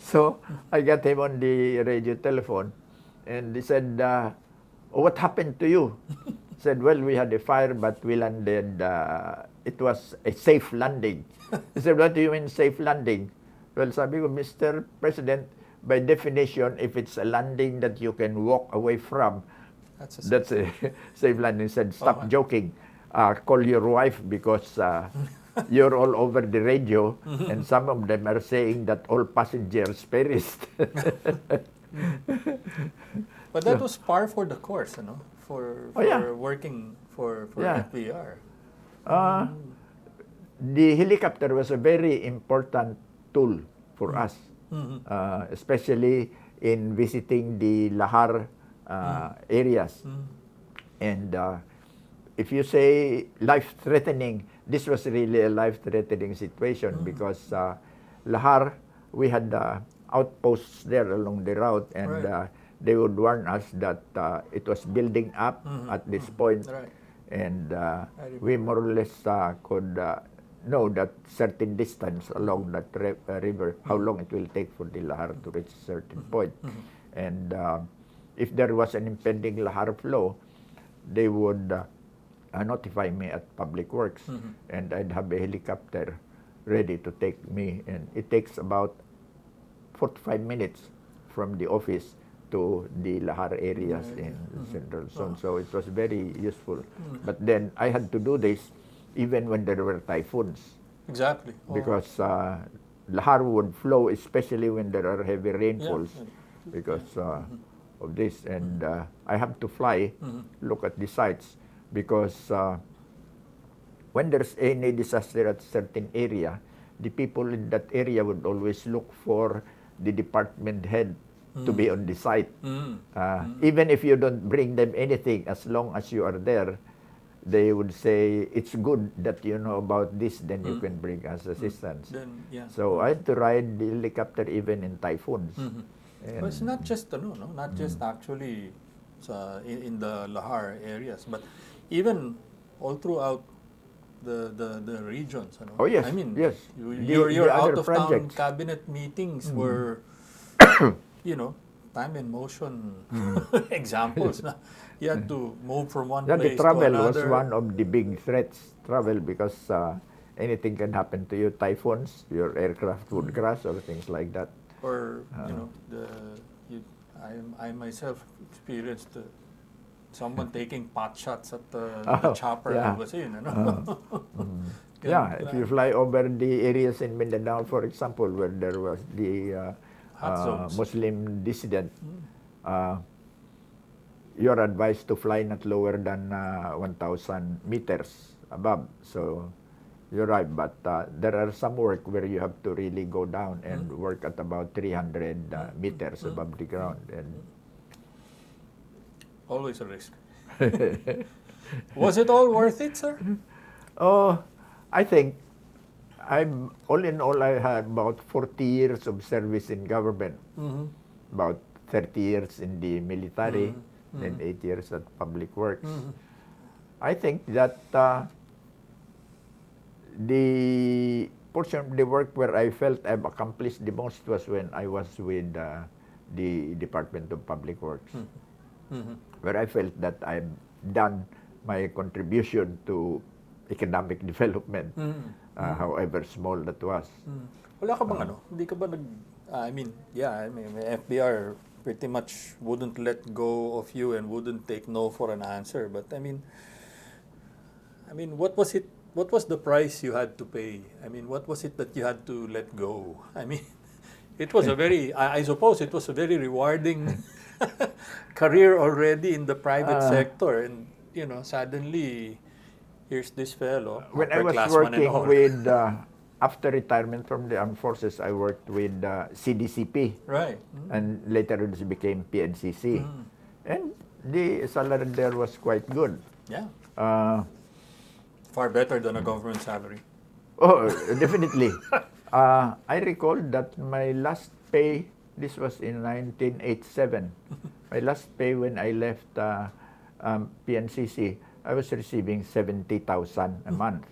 So I got him on the radio telephone, and he said, what happened to you? Said, well, we had a fire, but we landed, it was a safe landing. He said, what do you mean safe landing? Well, sabi ko, Mr. President, by definition, if it's a landing that you can walk away from, that's a safe landing. He said, stop joking. Call your wife because you're all over the radio, and some of them are saying that all passengers perished. But that was par for the course, you know, for working for FVR. The helicopter was a very important tool for us, especially in visiting the Lahar areas. And if you say life-threatening, this was really a life-threatening situation because Lahar, we had outposts there along the route, and they would warn us that it was building up at this point. And we more or less could know that certain distance along that river, how long it will take for the Lahar to reach a certain point. And if there was an impending Lahar flow, they would notify me at Public Works, and I'd have a helicopter ready to take me. And it takes about 45 minutes from the office to the Lahar areas in the Central Zone. So it was very useful. But then I had to do this even when there were typhoons. Exactly. Because Lahar would flow, especially when there are heavy rainfalls, because of this. And I have to fly, look at the sites, because when there's any disaster at a certain area, the people in that area would always look for the department head to be on the site. Even if you don't bring them anything, as long as you are there, they would say, it's good that you know about this, then you can bring us assistance. So I had to ride the helicopter even in typhoons. But it's not just not just actually in the Lahar areas, but even all throughout the regions. You know? Oh yes, I mean, yes. Your out of town projects. cabinet meetings were, time and motion examples. You had to move from one place the travel to another. was one of the big threats. Travel, because anything can happen to you. Typhoons, your aircraft would crash, or things like that. Or I myself experienced someone taking pot shots at the chopper I was in. If you fly over the areas in Mindanao, for example, where there was the Muslim dissident, you're advised to fly not lower than 1,000 meters above. So you're right, but there are some work where you have to really go down and work at about 300 meters above the ground. And always a risk. Was it all worth it, sir? Oh, I think all in all, I had about 40 years of service in government, about 30 years in the military, then 8 years at public works. I think that the portion of the work where I felt I've accomplished the most was when I was with the Department of Public Works, where I felt that I've done my contribution to economic development, however small that was. Wala ka bang hindi ka ba FBR pretty much wouldn't let go of you and wouldn't take no for an answer. But I mean, what was it? What was the price you had to pay? I mean, what was it that you had to let go? I mean, it was a very, I suppose it was a very rewarding career already in the private sector. And, you know, suddenly, here's this fellow. When I was working with, after retirement from the armed forces, I worked with CDCP. Right. And later it became PNCC. And the salary there was quite good. Yeah. Far better than a government salary. Oh, definitely. I recall that my last pay, this was in 1987, my last pay when I left PNCC, I was receiving 70,000 a month.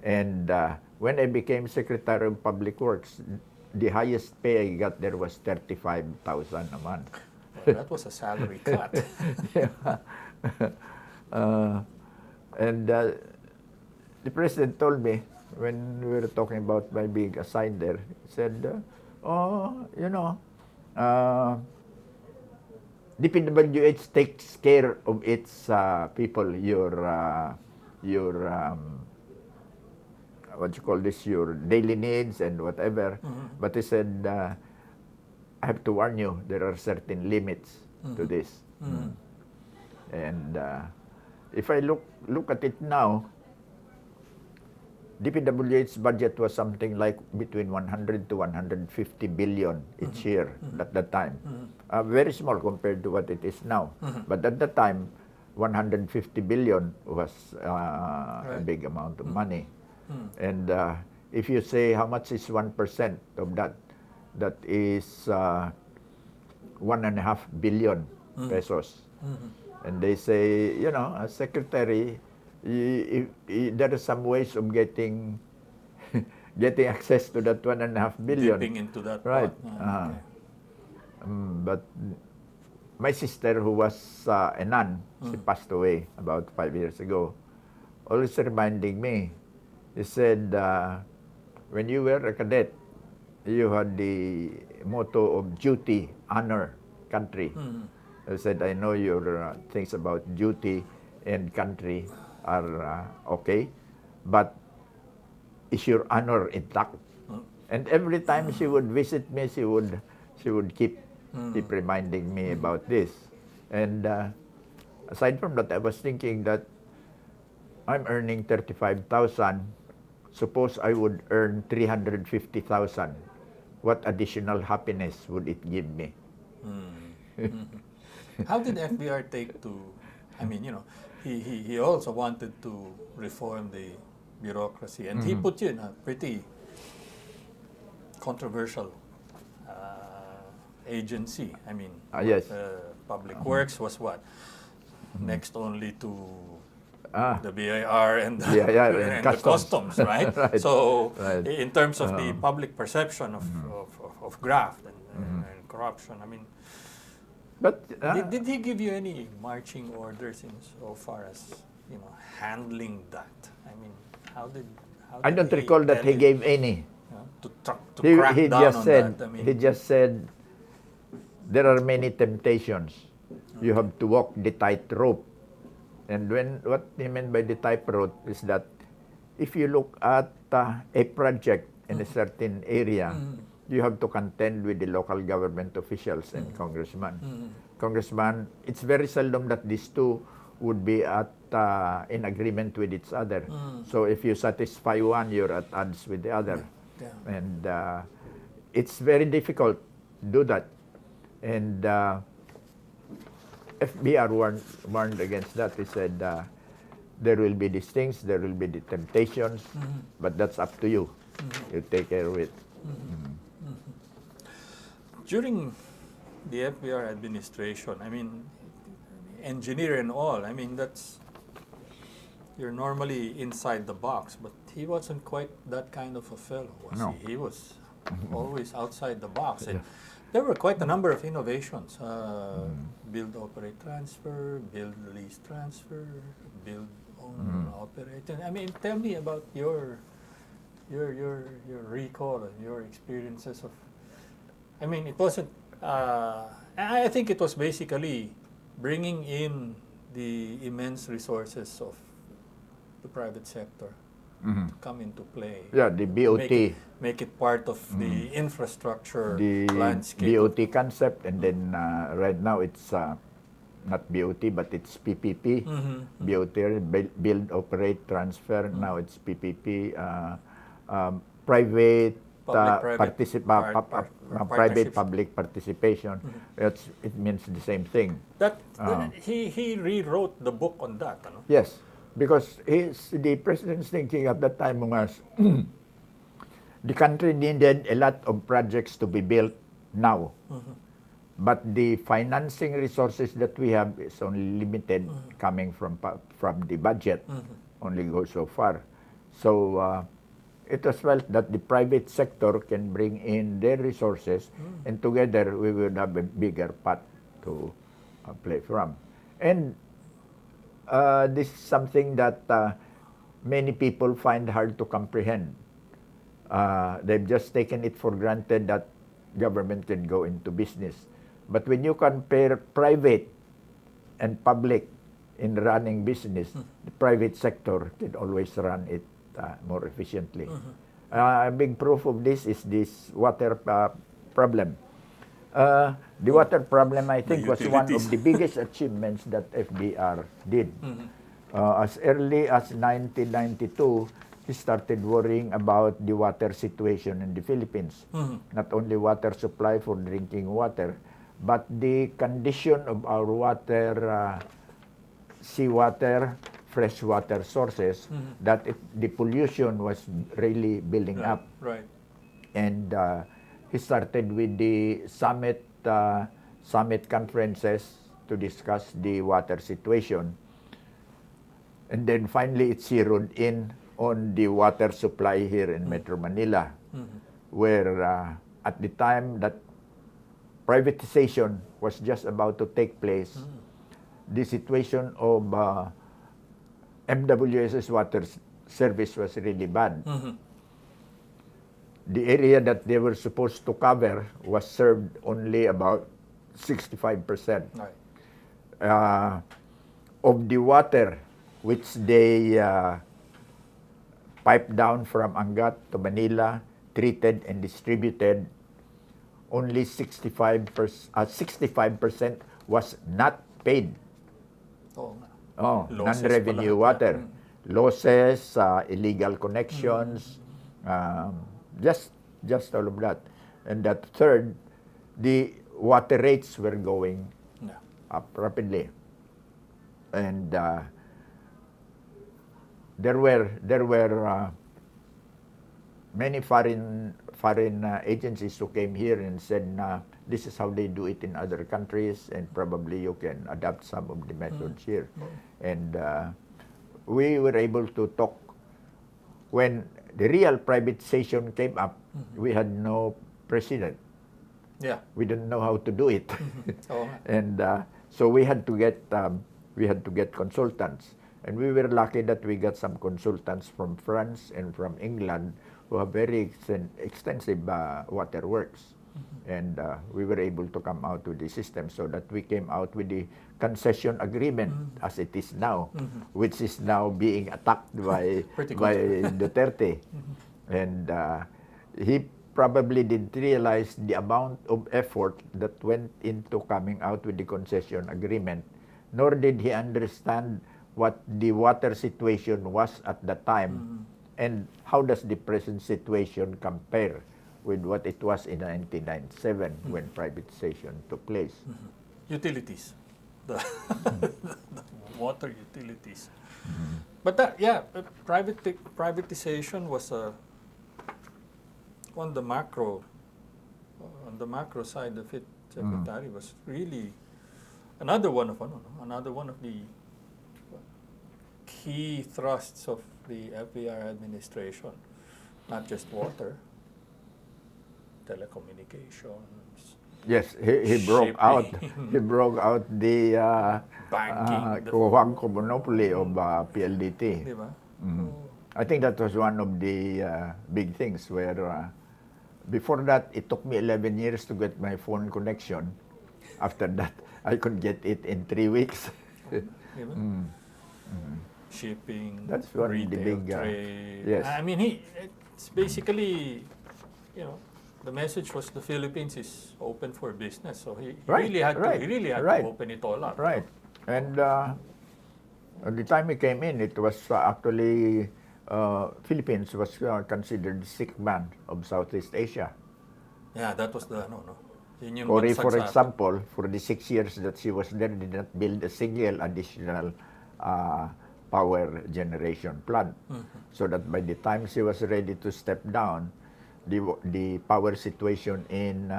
And when I became Secretary of Public Works, the highest pay I got there was 35,000 a month. Well, that was a salary cut. And the president told me when we were talking about my being assigned there, he said, you know, DPWH takes care of its people, your what you call this, your daily needs and whatever. But he said, I have to warn you, there are certain limits to this. And if I look at it now, DPWH's budget was something like between 100 to 150 billion each year at that time. Very small compared to what it is now. But at that time, 150 billion was a big amount of money. And if you say how much is 1% of that, that is 1.5 billion pesos. And they say, you know, as secretary, there are some ways of getting access to that 1.5 billion. Dipping into that right. pot. But my sister, who was a nun, she passed away about 5 years ago, always reminding me. He said, when you were a cadet, you had the motto of duty, honor, country. I said, I know your things about duty and country are okay, but is your honor intact? And every time she would visit me, she would keep reminding me about this. And aside from that, I was thinking that I'm earning 35,000. Suppose I would earn 350,000. What additional happiness would it give me? How did FVR take to, I mean, you know, he also wanted to reform the bureaucracy, and he put you in a pretty controversial agency. I mean, yes. Public Works was what? Next only to the VIR and the customs, right? Right. So, Right. in terms of the public perception of graft and corruption, I mean, but did he give you any marching orders in so far as, you know, handling that? I mean, how did I don't recall that he gave any. To crack He down just on said, that? I mean, he just said, there are many temptations. You have to walk the tightrope. And what he meant by the tightrope is that if you look at a project in a certain area, you have to contend with the local government officials and congressman. Congressman, it's very seldom that these two would be in agreement with each other. So if you satisfy one, you're at odds with the other. Yeah. And it's very difficult to do that. And FBR warned against that. He said, there will be these things, there will be the temptations, but that's up to you. You take care of it. During the FVR administration, I mean, engineer and all, I mean, you're normally inside the box, but he wasn't quite that kind of a fellow, was No. he? He was always outside the box. And there were quite a number of innovations. Build, operate, transfer, build, lease, transfer, build, own, operate. I mean, tell me about your recall and your experiences of, I mean, it wasn't, I think it was basically bringing in the immense resources of the private sector to come into play. Yeah, the BOT. Make it part of the infrastructure The landscape. BOT concept, and then right now it's not BOT, but it's PPP. BOT, build, operate, transfer. Now it's PPP. Private private-public participation. It means the same thing. He rewrote the book on that, ano? Yes, because the president's thinking at that time was the country needed a lot of projects to be built now. But the financing resources that we have is only limited, coming from the budget, only goes so far. So it was felt that the private sector can bring in their resources, and together we would have a bigger pot to play from. And this is something that many people find hard to comprehend. They've just taken it for granted that government can go into business. But when you compare private and public in running business, the private sector can always run it more efficiently. A big proof of this is this water problem. The water problem, I think, was one of the biggest achievements that FVR did. As early as 1992, he started worrying about the water situation in the Philippines. Not only water supply for drinking water, but the condition of our water, seawater, freshwater sources, that the pollution was really building up. Right. And he started with the summit conferences to discuss the water situation. And then finally it zeroed in on the water supply here in Metro Manila, where at the time that privatization was just about to take place, the situation of MWS's water service was really bad. The area that they were supposed to cover was served only about 65%. Right. Of the water which they piped down from Angat to Manila, treated and distributed, only 65% was not paid. Non-revenue water. Losses, illegal connections, just all of that. And that third, the water rates were going up rapidly. And there were many foreign agencies who came here and said, this is how they do it in other countries, and probably you can adapt some of the methods here. And we were able to talk. When the real privatization came up, we had no president. We didn't know how to do it. And so we had to get consultants. And we were lucky that we got some consultants from France and from England who have very extensive water works. And we were able to come out with the system, so that we came out with the concession agreement as it is now, which is now being attacked by Duterte. And he probably didn't realize the amount of effort that went into coming out with the concession agreement, nor did he understand what the water situation was at the time, and how does the present situation compare with what it was in 1997 when privatization took place. Utilities, the water utilities. But privatization was on the macro side of it, Secretary, was really another one of the key thrusts of the FVR administration. Not just water, telecommunications, Yes, he broke out. He broke out the banking, monopoly of PLDT. di ba? I think that was one of the big things where before that it took me 11 years to get my phone connection. After that, I could get it in 3 weeks. Di ba? Shipping, That's one of the retail, big, trade. yes. I mean, it's basically, the message was the Philippines is open for business. So he really had to open it all up. Right. And at the time he came in, it was actually Philippines was considered sick man of Southeast Asia. Yeah, that was the Yun yung Korea, bansag for sa- example, for the 6 years that she was there, did not build a single additional power generation plant. So that by the time she was ready to step down, the power situation in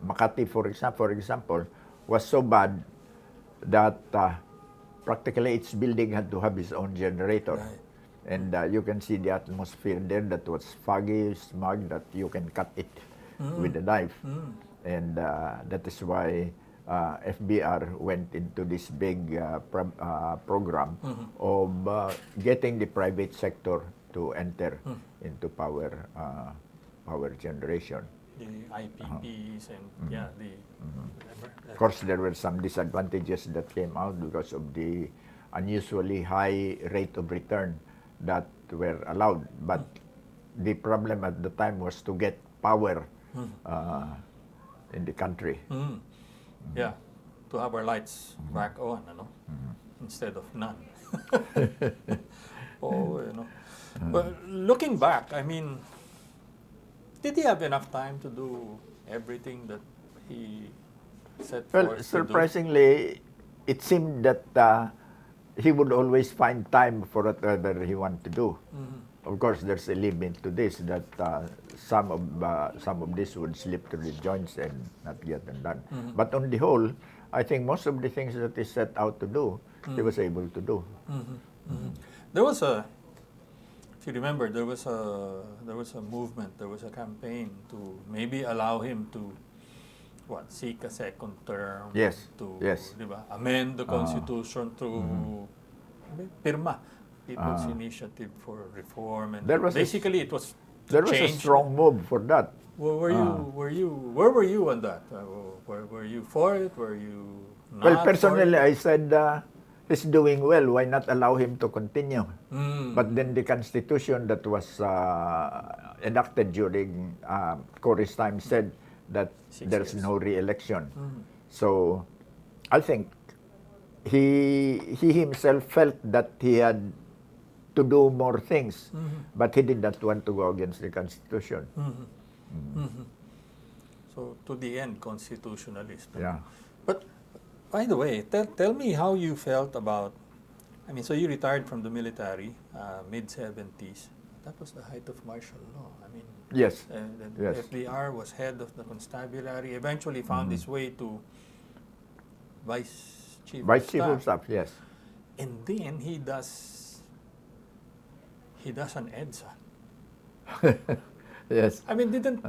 Makati, for example, was so bad that practically each building had to have its own generator. Right. And you can see the atmosphere there that was foggy, smog, that you can cut it with a knife. And that is why FBR went into this big program of getting the private sector to enter into power generation. The IPPs and Of course, there were some disadvantages that came out because of the unusually high rate of return that were allowed. But the problem at the time was to get power in the country. Yeah, to have our lights back on, instead of none. But looking back, I mean, did he have enough time to do everything that he set Well, forth to do? surprisingly, it seemed that he would always find time for whatever he wanted to do. Of course, there's a limit to this, that some of this would slip through the joints and not get done. But on the whole, I think most of the things that he set out to do, he was able to do. There was if you remember, there was a movement, there was a campaign to maybe allow him to seek a second term, Yes, to yes. diba, amend the constitution through PIRMA, People's Initiative for Reform, and There was basically it was to There was a change. strong move for that. Where were you on that? Were you for it? Were you not Well, for personally, it? I said, he's doing well. Why not allow him to continue? But then the constitution that was enacted during Cory's time said that 6 there's years. no re-election. So I think he himself felt that he had to do more things, but he did not want to go against the constitution. So to the end, constitutionalist. Yeah. But by the way, tell me how you felt about. I mean, so you retired from the military, mid-70s. That was the height of martial law. I mean, Yes. the Yes. FVR was head of the constabulary. Eventually, found his way to vice chief. Vice Chief of Staff, yes. And then he does an EDSA. Yes. I mean, didn't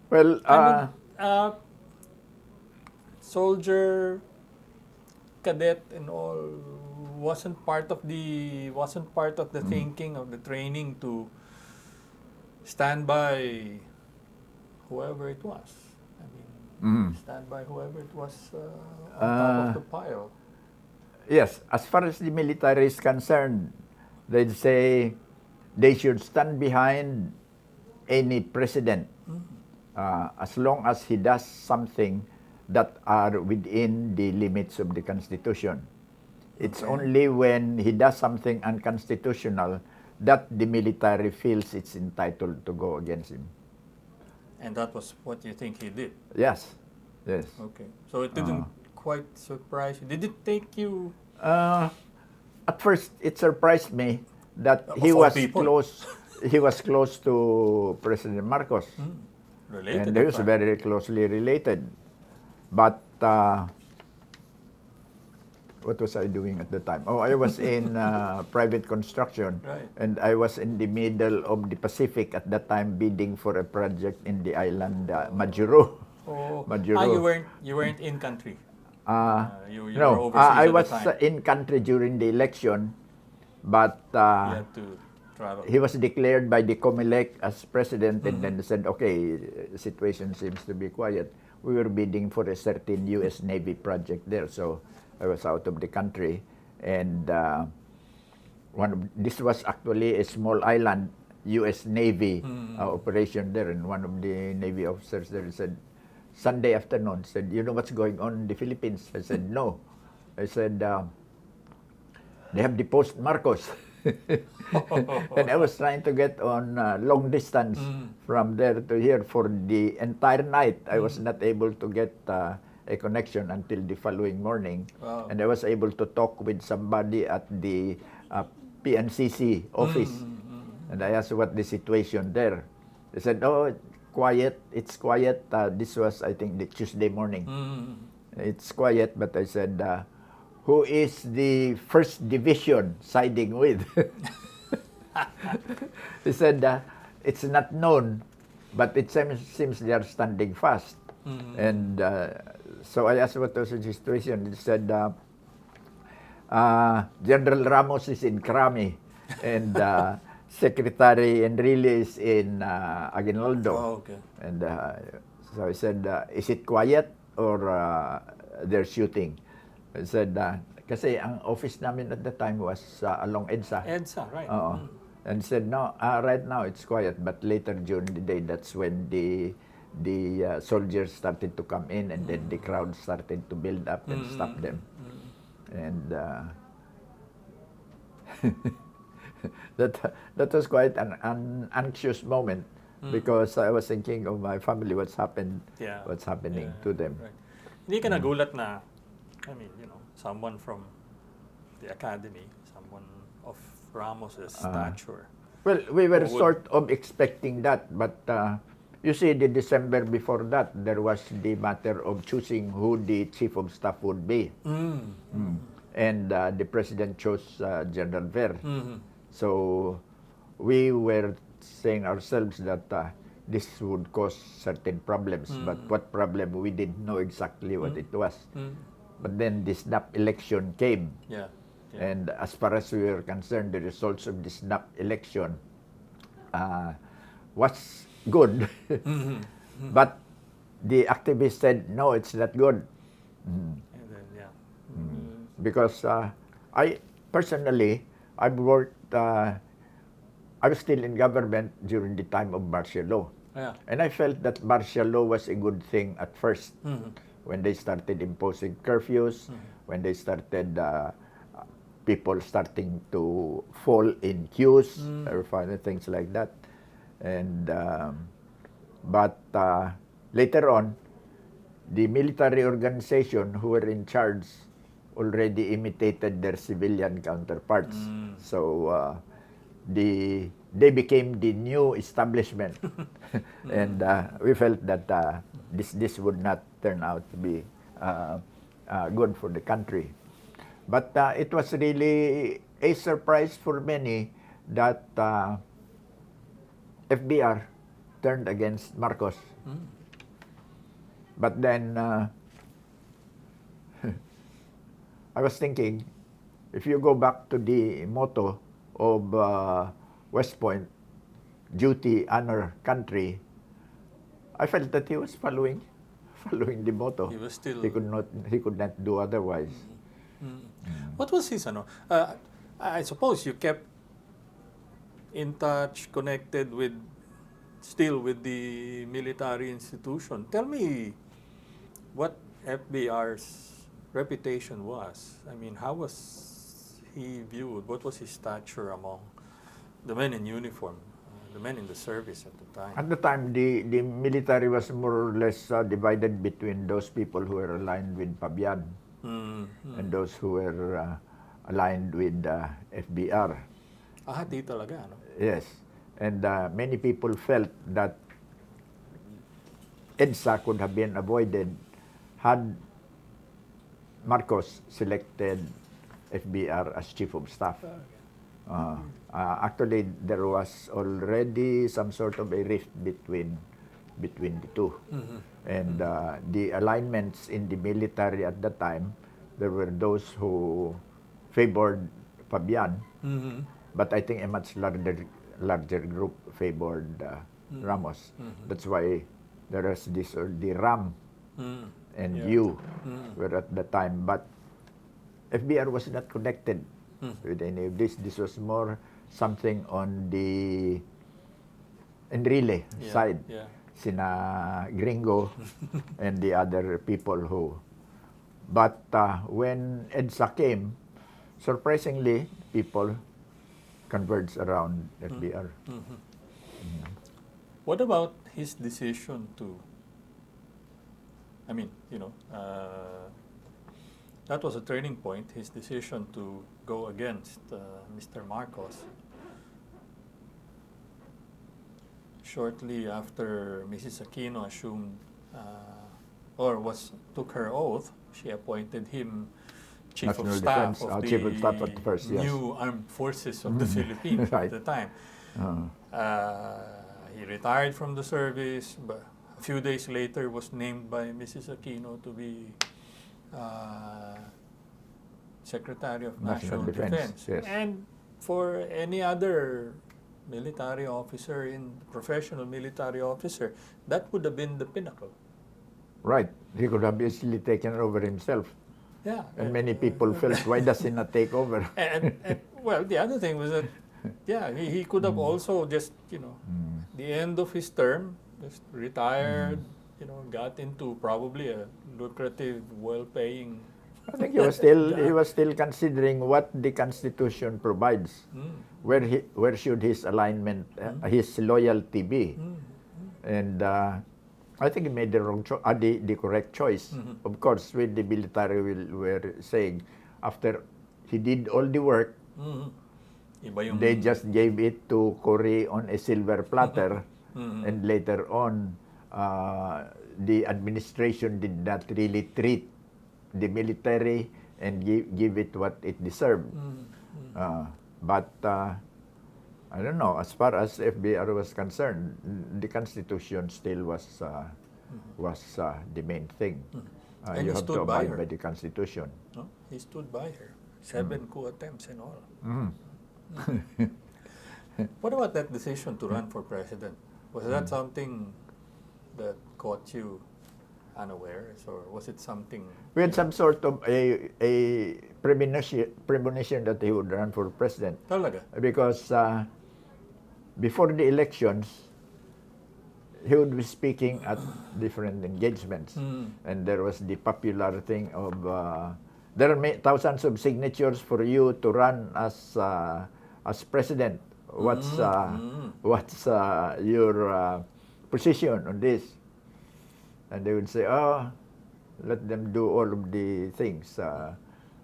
Well, soldier, cadet, and all wasn't part of the thinking of the training to stand by whoever it was. I mean, stand by whoever it was on top of the pile. yes, as far as the military is concerned, they'd say they should stand behind any president as long as he does something that are within the limits of the Constitution. It's only when he does something unconstitutional that the military feels it's entitled to go against him. And that was what you think he did. Yes, yes. Okay. So it didn't quite surprise you. Did it take you? at first, it surprised me that Of he all was people. close. He was close to President Marcos, Related, and he in was fact. very closely related. But what was I doing at the time? Oh, I was in private construction, Right. and I was in the middle of the Pacific at that time, bidding for a project in the island Majuro. Oh, Majuro. you weren't in country. You were No, overseas I at the was time. in country during the election, but You had to travel. he was declared by the COMELEC as president, and then said, okay, the situation seems to be quiet. We were bidding for a certain U.S. Navy project there, so I was out of the country. And this was actually a small island, U.S. Navy operation there, and one of the Navy officers there said, Sunday afternoon, said, you know what's going on in the Philippines? I said, no. I said, they have deposed Marcos. And I was trying to get on long distance from there to here for the entire night. I was not able to get a connection until the following morning. Wow. And I was able to talk with somebody at the PNCC office. And I asked what the situation there. They said, oh, quiet, it's quiet. This was, I think, the Tuesday morning. It's quiet, but I said, who is the first division siding with? He said, it's not known, but it seems they are standing fast. And so I asked what was the situation. He said, General Ramos is in Krami, and Secretary Enrile is in Aguinaldo. Oh, okay. And so I said, is it quiet or they're shooting? I said, kasi ang office namin at the time was along EDSA. EDSA, right. And said, no, right now it's quiet, but later during the day, that's when the soldiers started to come in, and then the crowd started to build up and stop them. And that was quite an anxious moment, because I was thinking of my family, what's happening to them. Right. Hindi ka nagulat na, I mean, someone from the academy, someone of Ramos's stature. Well, we were sort of expecting that, but you see, the December before that, there was the matter of choosing who the chief of staff would be. And the president chose General Ver. So we were saying ourselves that this would cause certain problems, but what problem, we didn't know exactly what it was. But then the snap election came. Yeah. And as far as we were concerned, the results of the snap election was good. But the activists said, no, it's not good. And then, Because I personally, I've worked, I was still in government during the time of martial law. Yeah. And I felt that martial law was a good thing at first, when they started imposing curfews, when they started people starting to fall in queues or things like that. And but later on, the military organization who were in charge already imitated their civilian counterparts. So they became the new establishment, and we felt that this would not turn out to be good for the country. But it was really a surprise for many that FVR turned against Marcos. But then I was thinking, if you go back to the motto of West Point, duty, honor, country, I felt that he was following the motto. He was still. He could not do otherwise. What was his I suppose you kept in touch, connected still with the military institution. Tell me what FBR's reputation was. I mean, how was he viewed? What was his stature among the men in uniform, the men in the service at the time? At the time, the military was more or less divided between those people who were aligned with Fabian and those who were aligned with FVR. Di talaga, no? Yes. And many people felt that EDSA could have been avoided had Marcos selected FVR as Chief of Staff. Actually, there was already some sort of a rift between the two. And the alignments in the military at that time, there were those who favored Fabian, but I think a much larger group favored Ramos. That's why there was this, the RAM and you were at the time. But FBR was not connected with any of this. This was more something on the Enrile side. Sina Gringo and the other people who. But when EDSA came, surprisingly, people converged around FBR. What about his decision to, that was a turning point, his decision to go against Mr. Marcos. Shortly after Mrs. Aquino assumed, took her oath, she appointed him Chief National of Staff Defense, of Chief of Staff at first, yes. new armed forces of the Philippines Right. at the time. He retired from the service, but a few days later was named by Mrs. Aquino to be Secretary of National Defense. Yes. And for any other military officer, professional military officer, that would have been the pinnacle. Right. He could have easily taken over himself. Yeah. And many people felt, why does he not take over? and well, the other thing was that, he could have also just, the end of his term, just retired, got into probably a lucrative, well-paying. I think he was still considering what the Constitution provides. Where should his alignment, his loyalty be? And I think he made the correct choice. Of course, with the military, were saying after he did all the work, they just gave it to Cory on a silver platter, and later on, the administration did not really treat the military and give it what it deserved. But I don't know, as far as FBR was concerned, the Constitution still was the main thing. And You he have to stood by abide her. by the Constitution. No? He stood by her. 7 coup attempts and all. What about that decision to run for president? Was that something that caught you unawares, or was it something? We had some sort of a premonition that he would run for president. Talaga? Because before the elections, he would be speaking at different engagements. And there was the popular thing of, there are thousands of signatures for you to run as president. What's your position on this? And they would say, let them do all of the things.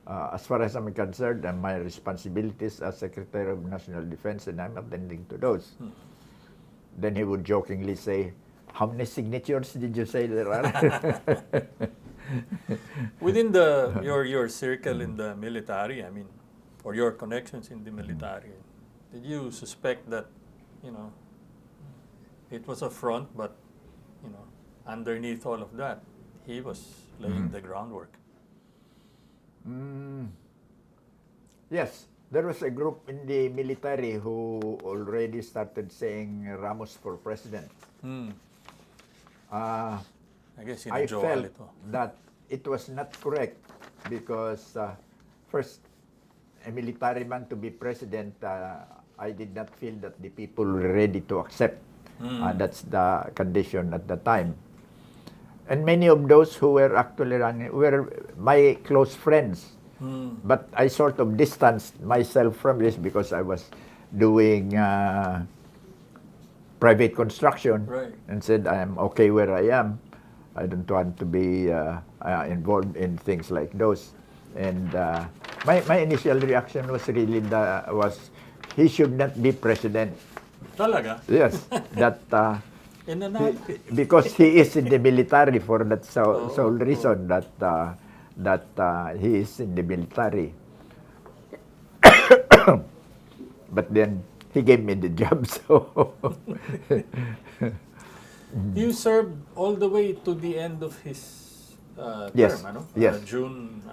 As far as I'm concerned, my responsibilities as Secretary of National Defense, and I'm attending to those. Then he would jokingly say, how many signatures did you say there are? Within your circle in the military, or your connections in the military, did you suspect that, it was a front, but, underneath all of that, he was laying the groundwork? Yes, there was a group in the military who already started saying Ramos for president. I guess I felt that it was not correct because first, a military man to be president, I did not feel that the people were ready to accept. That's the condition at the time. And many of those who were actually running were my close friends. But I sort of distanced myself from this because I was doing private construction, and said I am okay where I am. I don't want to be involved in things like those. And my initial reaction was really he should not be president. Talaga? Yes, that In an because he is in the military for that sole Oh. reason that he is in the military. But then he gave me the job, so You served all the way to the end of his Yes, term, ano? yes. June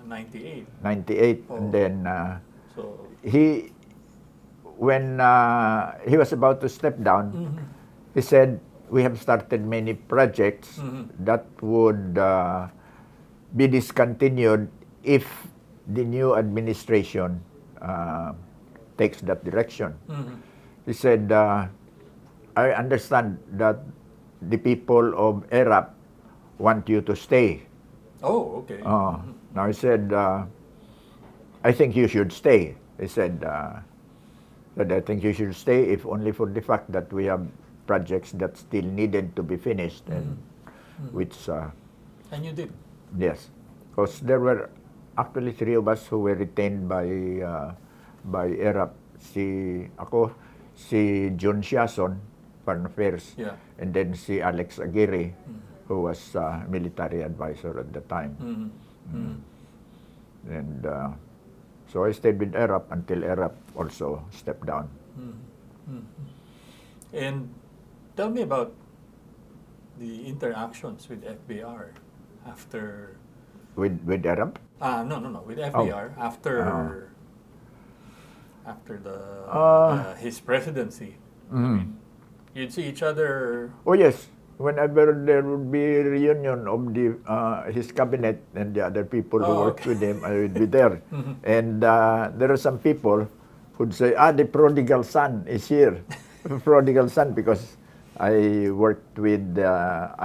98. 98, Oh. and then So, when he was about to step down, mhm, he said, "We have started many projects mhm, that would be discontinued if the new administration takes that direction." mhm. He said, "I understand that the people of Erap want you to stay." Oh, okay. Now he said, "I think you should stay." He said, "I think you should stay if only for the fact that we have projects that still needed to be finished," and which And you did. yes, because there were actually three of us who were retained by ERAP. Ako, si John Siason, Foreign Affairs, Yeah. and then si Alex Aguirre, who was military advisor at the time. And so I stayed with ERAP until ERAP also stepped down. And tell me about the interactions with FVR after. With ERAP? No. With FVR after his presidency. I mean, you'd see each other. Oh yes, whenever there would be a reunion of his cabinet and the other people who worked with him, I would be there. And there are some people who'd say, the prodigal son is here. Prodigal son, because I worked with, at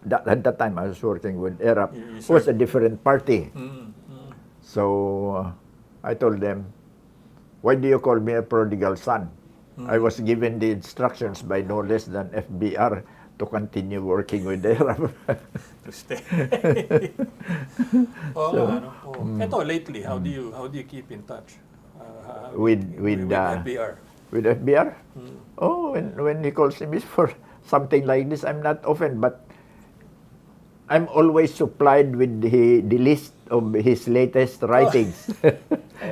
that time I was working with ERAP, who was a different party. So I told them, "Why do you call me a prodigal son?" I was given the instructions by no less than FVR to continue working with ERAP. To stay. Eto, lately, how do you keep in touch? With FBR? With FBR? Oh, when he calls me for something like this, I'm not often, but I'm always supplied with the list of his latest writings.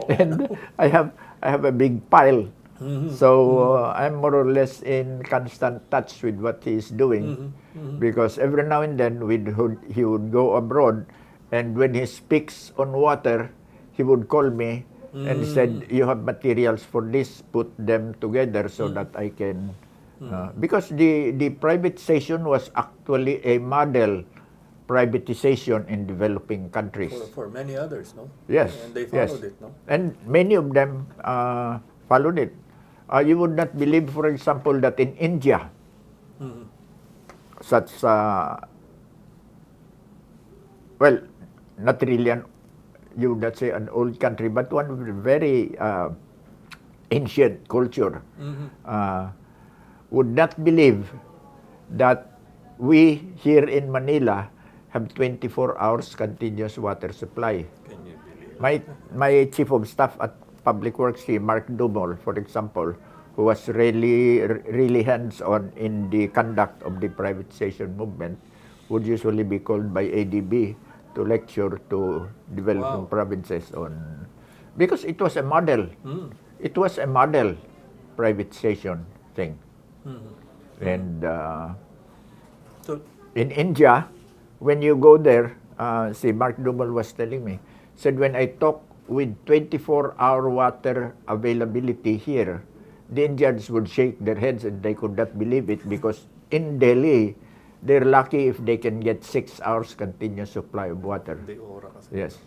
And I have a big pile. So I'm more or less in constant touch with what he is doing, because every now and then he would go abroad, and when he speaks on water, he would call me and said, "You have materials for this, put them together so that I can..." Because the privatization was actually a model privatization in developing countries. For many others, no? Yes. And they yes. followed it, no? And many of them followed it. You would not believe, for example, that in India, such, well, not really you would not say an old country, but one with very ancient culture, would not believe that we here in Manila have 24 hours continuous water supply. Can you believe it? My chief of staff at Public Works, Mark Dumol, for example, who was really hands-on in the conduct of the privatization movement, would usually be called by ADB to lecture to developing provinces on, because it was a model. It was a model privatization thing. And So, in India, when you go there, see, Mark Dumol was telling me, said, when I talk with 24-hour water availability here, the Indians would shake their heads and they could not believe it, because in Delhi, they're lucky if they can get 6 hours continuous supply of water. the aura kasi. Yes.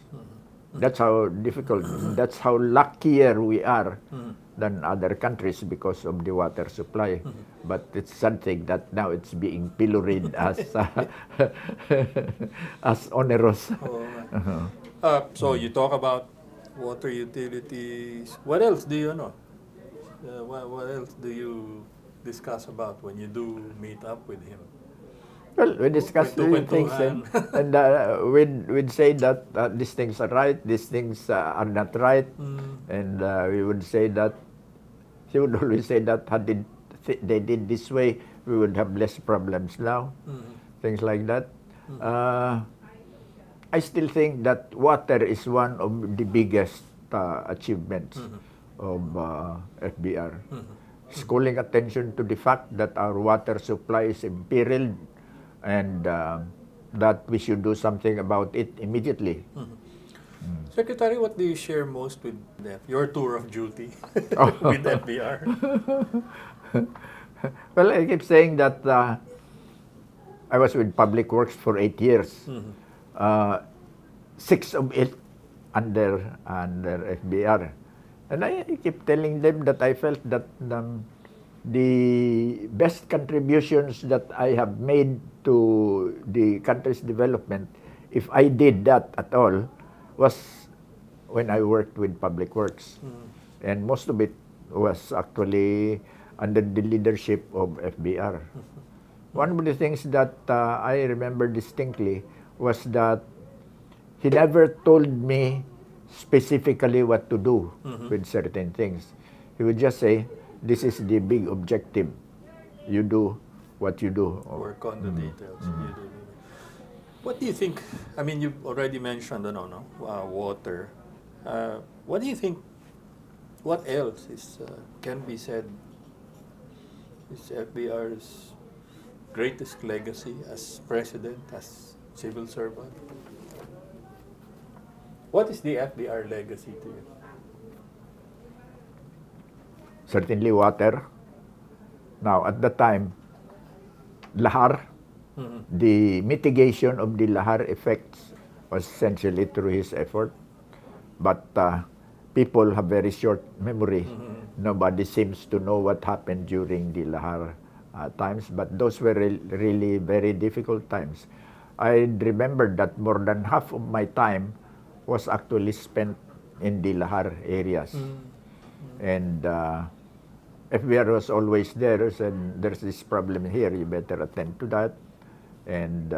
That's how difficult, that's how luckier we are than other countries because of the water supply. But it's something that now it's being pilloried as as onerous. So you talk about water utilities. What else do you know? What else do you discuss about when you do meet up with him? Well, we discussed the things, and we'd say that these things are right, these things are not right, and we would say that, he would always say that had they did this way, we would have less problems now, things like that. I still think that water is one of the biggest achievements of FBR. It's calling attention to the fact that our water supply is imperiled and that we should do something about it immediately. Secretary, what do you share most with your tour of duty with FVR? Well, I keep saying that I was with Public Works for 8 years. 6 of it under FBR. And I keep telling them that I felt that the best contributions that I have made to the country's development, if I did that at all, was when I worked with Public Works. And most of it was actually under the leadership of FBR. One of the things that I remember distinctly was that he never told me specifically what to do with certain things. He would just say, this is the big objective. You do what you do. Work on the details. You do. What do you think? I mean, you've already mentioned water. What do you think? What else can be said is FBR's greatest legacy as president, as civil servant? What is the FBR legacy to you? Certainly water. Now, at the time, lahar, the mitigation of the lahar effects was essentially through his effort. But people have very short memory. Nobody seems to know what happened during the lahar times, but those were really very difficult times. I remember that more than half of my time was actually spent in the lahar areas. And FVR was always there, said, there's this problem here, you better attend to that. And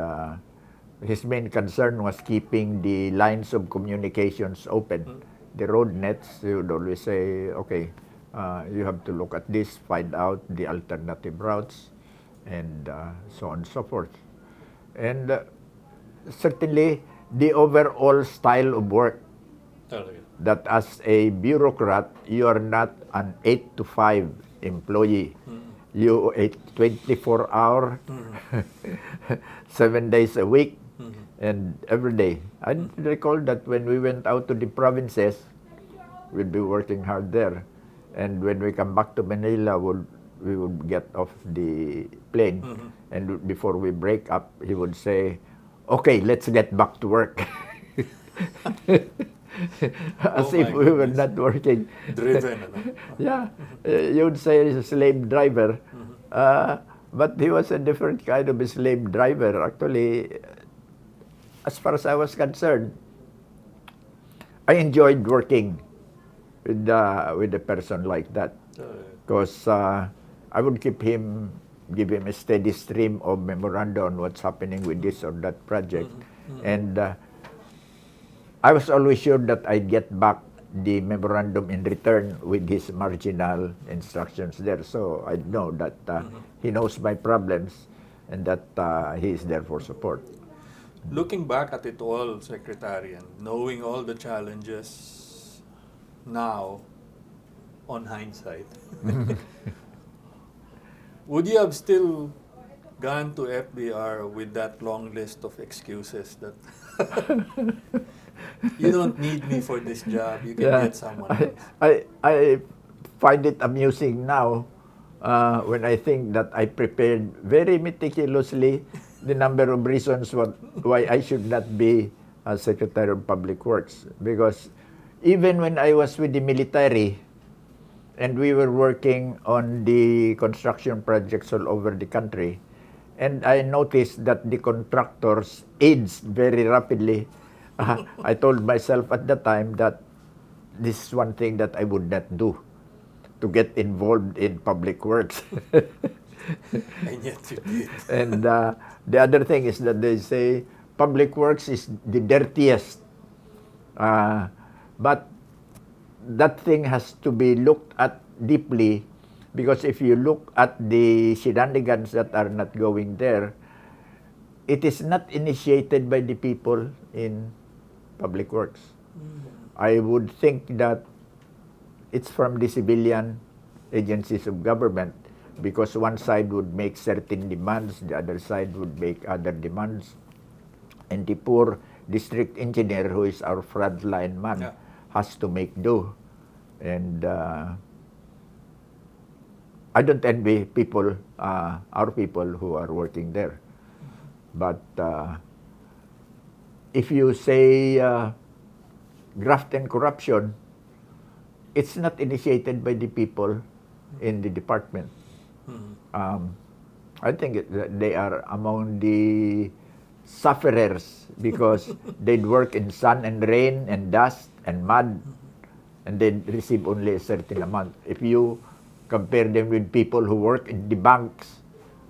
his main concern was keeping the lines of communications open. The road nets, he would always say, okay, you have to look at this, find out the alternative routes, and so on and so forth. And certainly, the overall style of work, that as a bureaucrat, you are not an 8 to 5 employee. You a 24-hour, 7 days a week, and every day. I recall that when we went out to the provinces, we'd be working hard there. And when we come back to Manila, we would get off the plane. And before we break up, he would say, okay, let's get back to work. As if we were not working. Driven. Yeah, you would say he's a slave driver. But he was a different kind of a slave driver. Actually, as far as I was concerned, I enjoyed working with a person like that. Because I would give him a steady stream of memoranda on what's happening with this or that project. And I was always sure that I'd get back the memorandum in return with his marginal instructions there. So I know that he knows my problems and that he is there for support. Looking back at it all, Secretary, and knowing all the challenges now, on hindsight, would you have still gone to FBR with that long list of excuses that you don't need me for this job, you can get someone else? I find it amusing now when I think that I prepared very meticulously the number of reasons why I should not be a Secretary of Public Works. Because even when I was with the military and we were working on the construction projects all over the country, and I noticed that the contractors aged very rapidly, I told myself at the time that this is one thing that I would not do, to get involved in public works. And yet you did. And the other thing is that they say public works is the dirtiest. But that thing has to be looked at deeply, because if you look at the shenanigans that are not going there, it is not initiated by the people in public works. I would think that it's from the civilian agencies of government, because one side would make certain demands, the other side would make other demands, and the poor district engineer, who is our frontline man, Yeah. has to make do. And I don't envy people, our people who are working there. But if you say graft and corruption, it's not initiated by the people in the department. I think they are among the sufferers, because they'd work in sun and rain and dust and mud, and they'd receive only a certain amount. If you compare them with people who work in the banks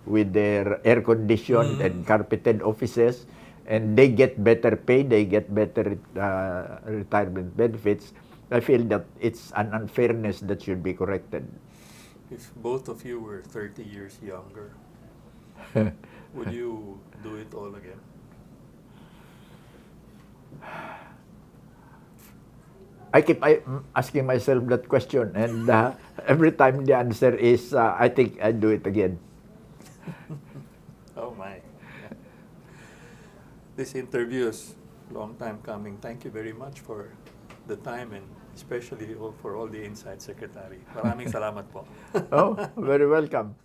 with their air-conditioned and carpeted offices, and they get better pay, they get better retirement benefits, I feel that it's an unfairness that should be corrected. If both of you were 30 years younger, would you do it all again? I keep asking myself that question, and every time the answer is, I think I'd do it again. Oh my. Yeah. This interview is a long time coming. Thank you very much for the time, and especially for all the insights, Secretary. Maraming salamat po. Oh, very welcome.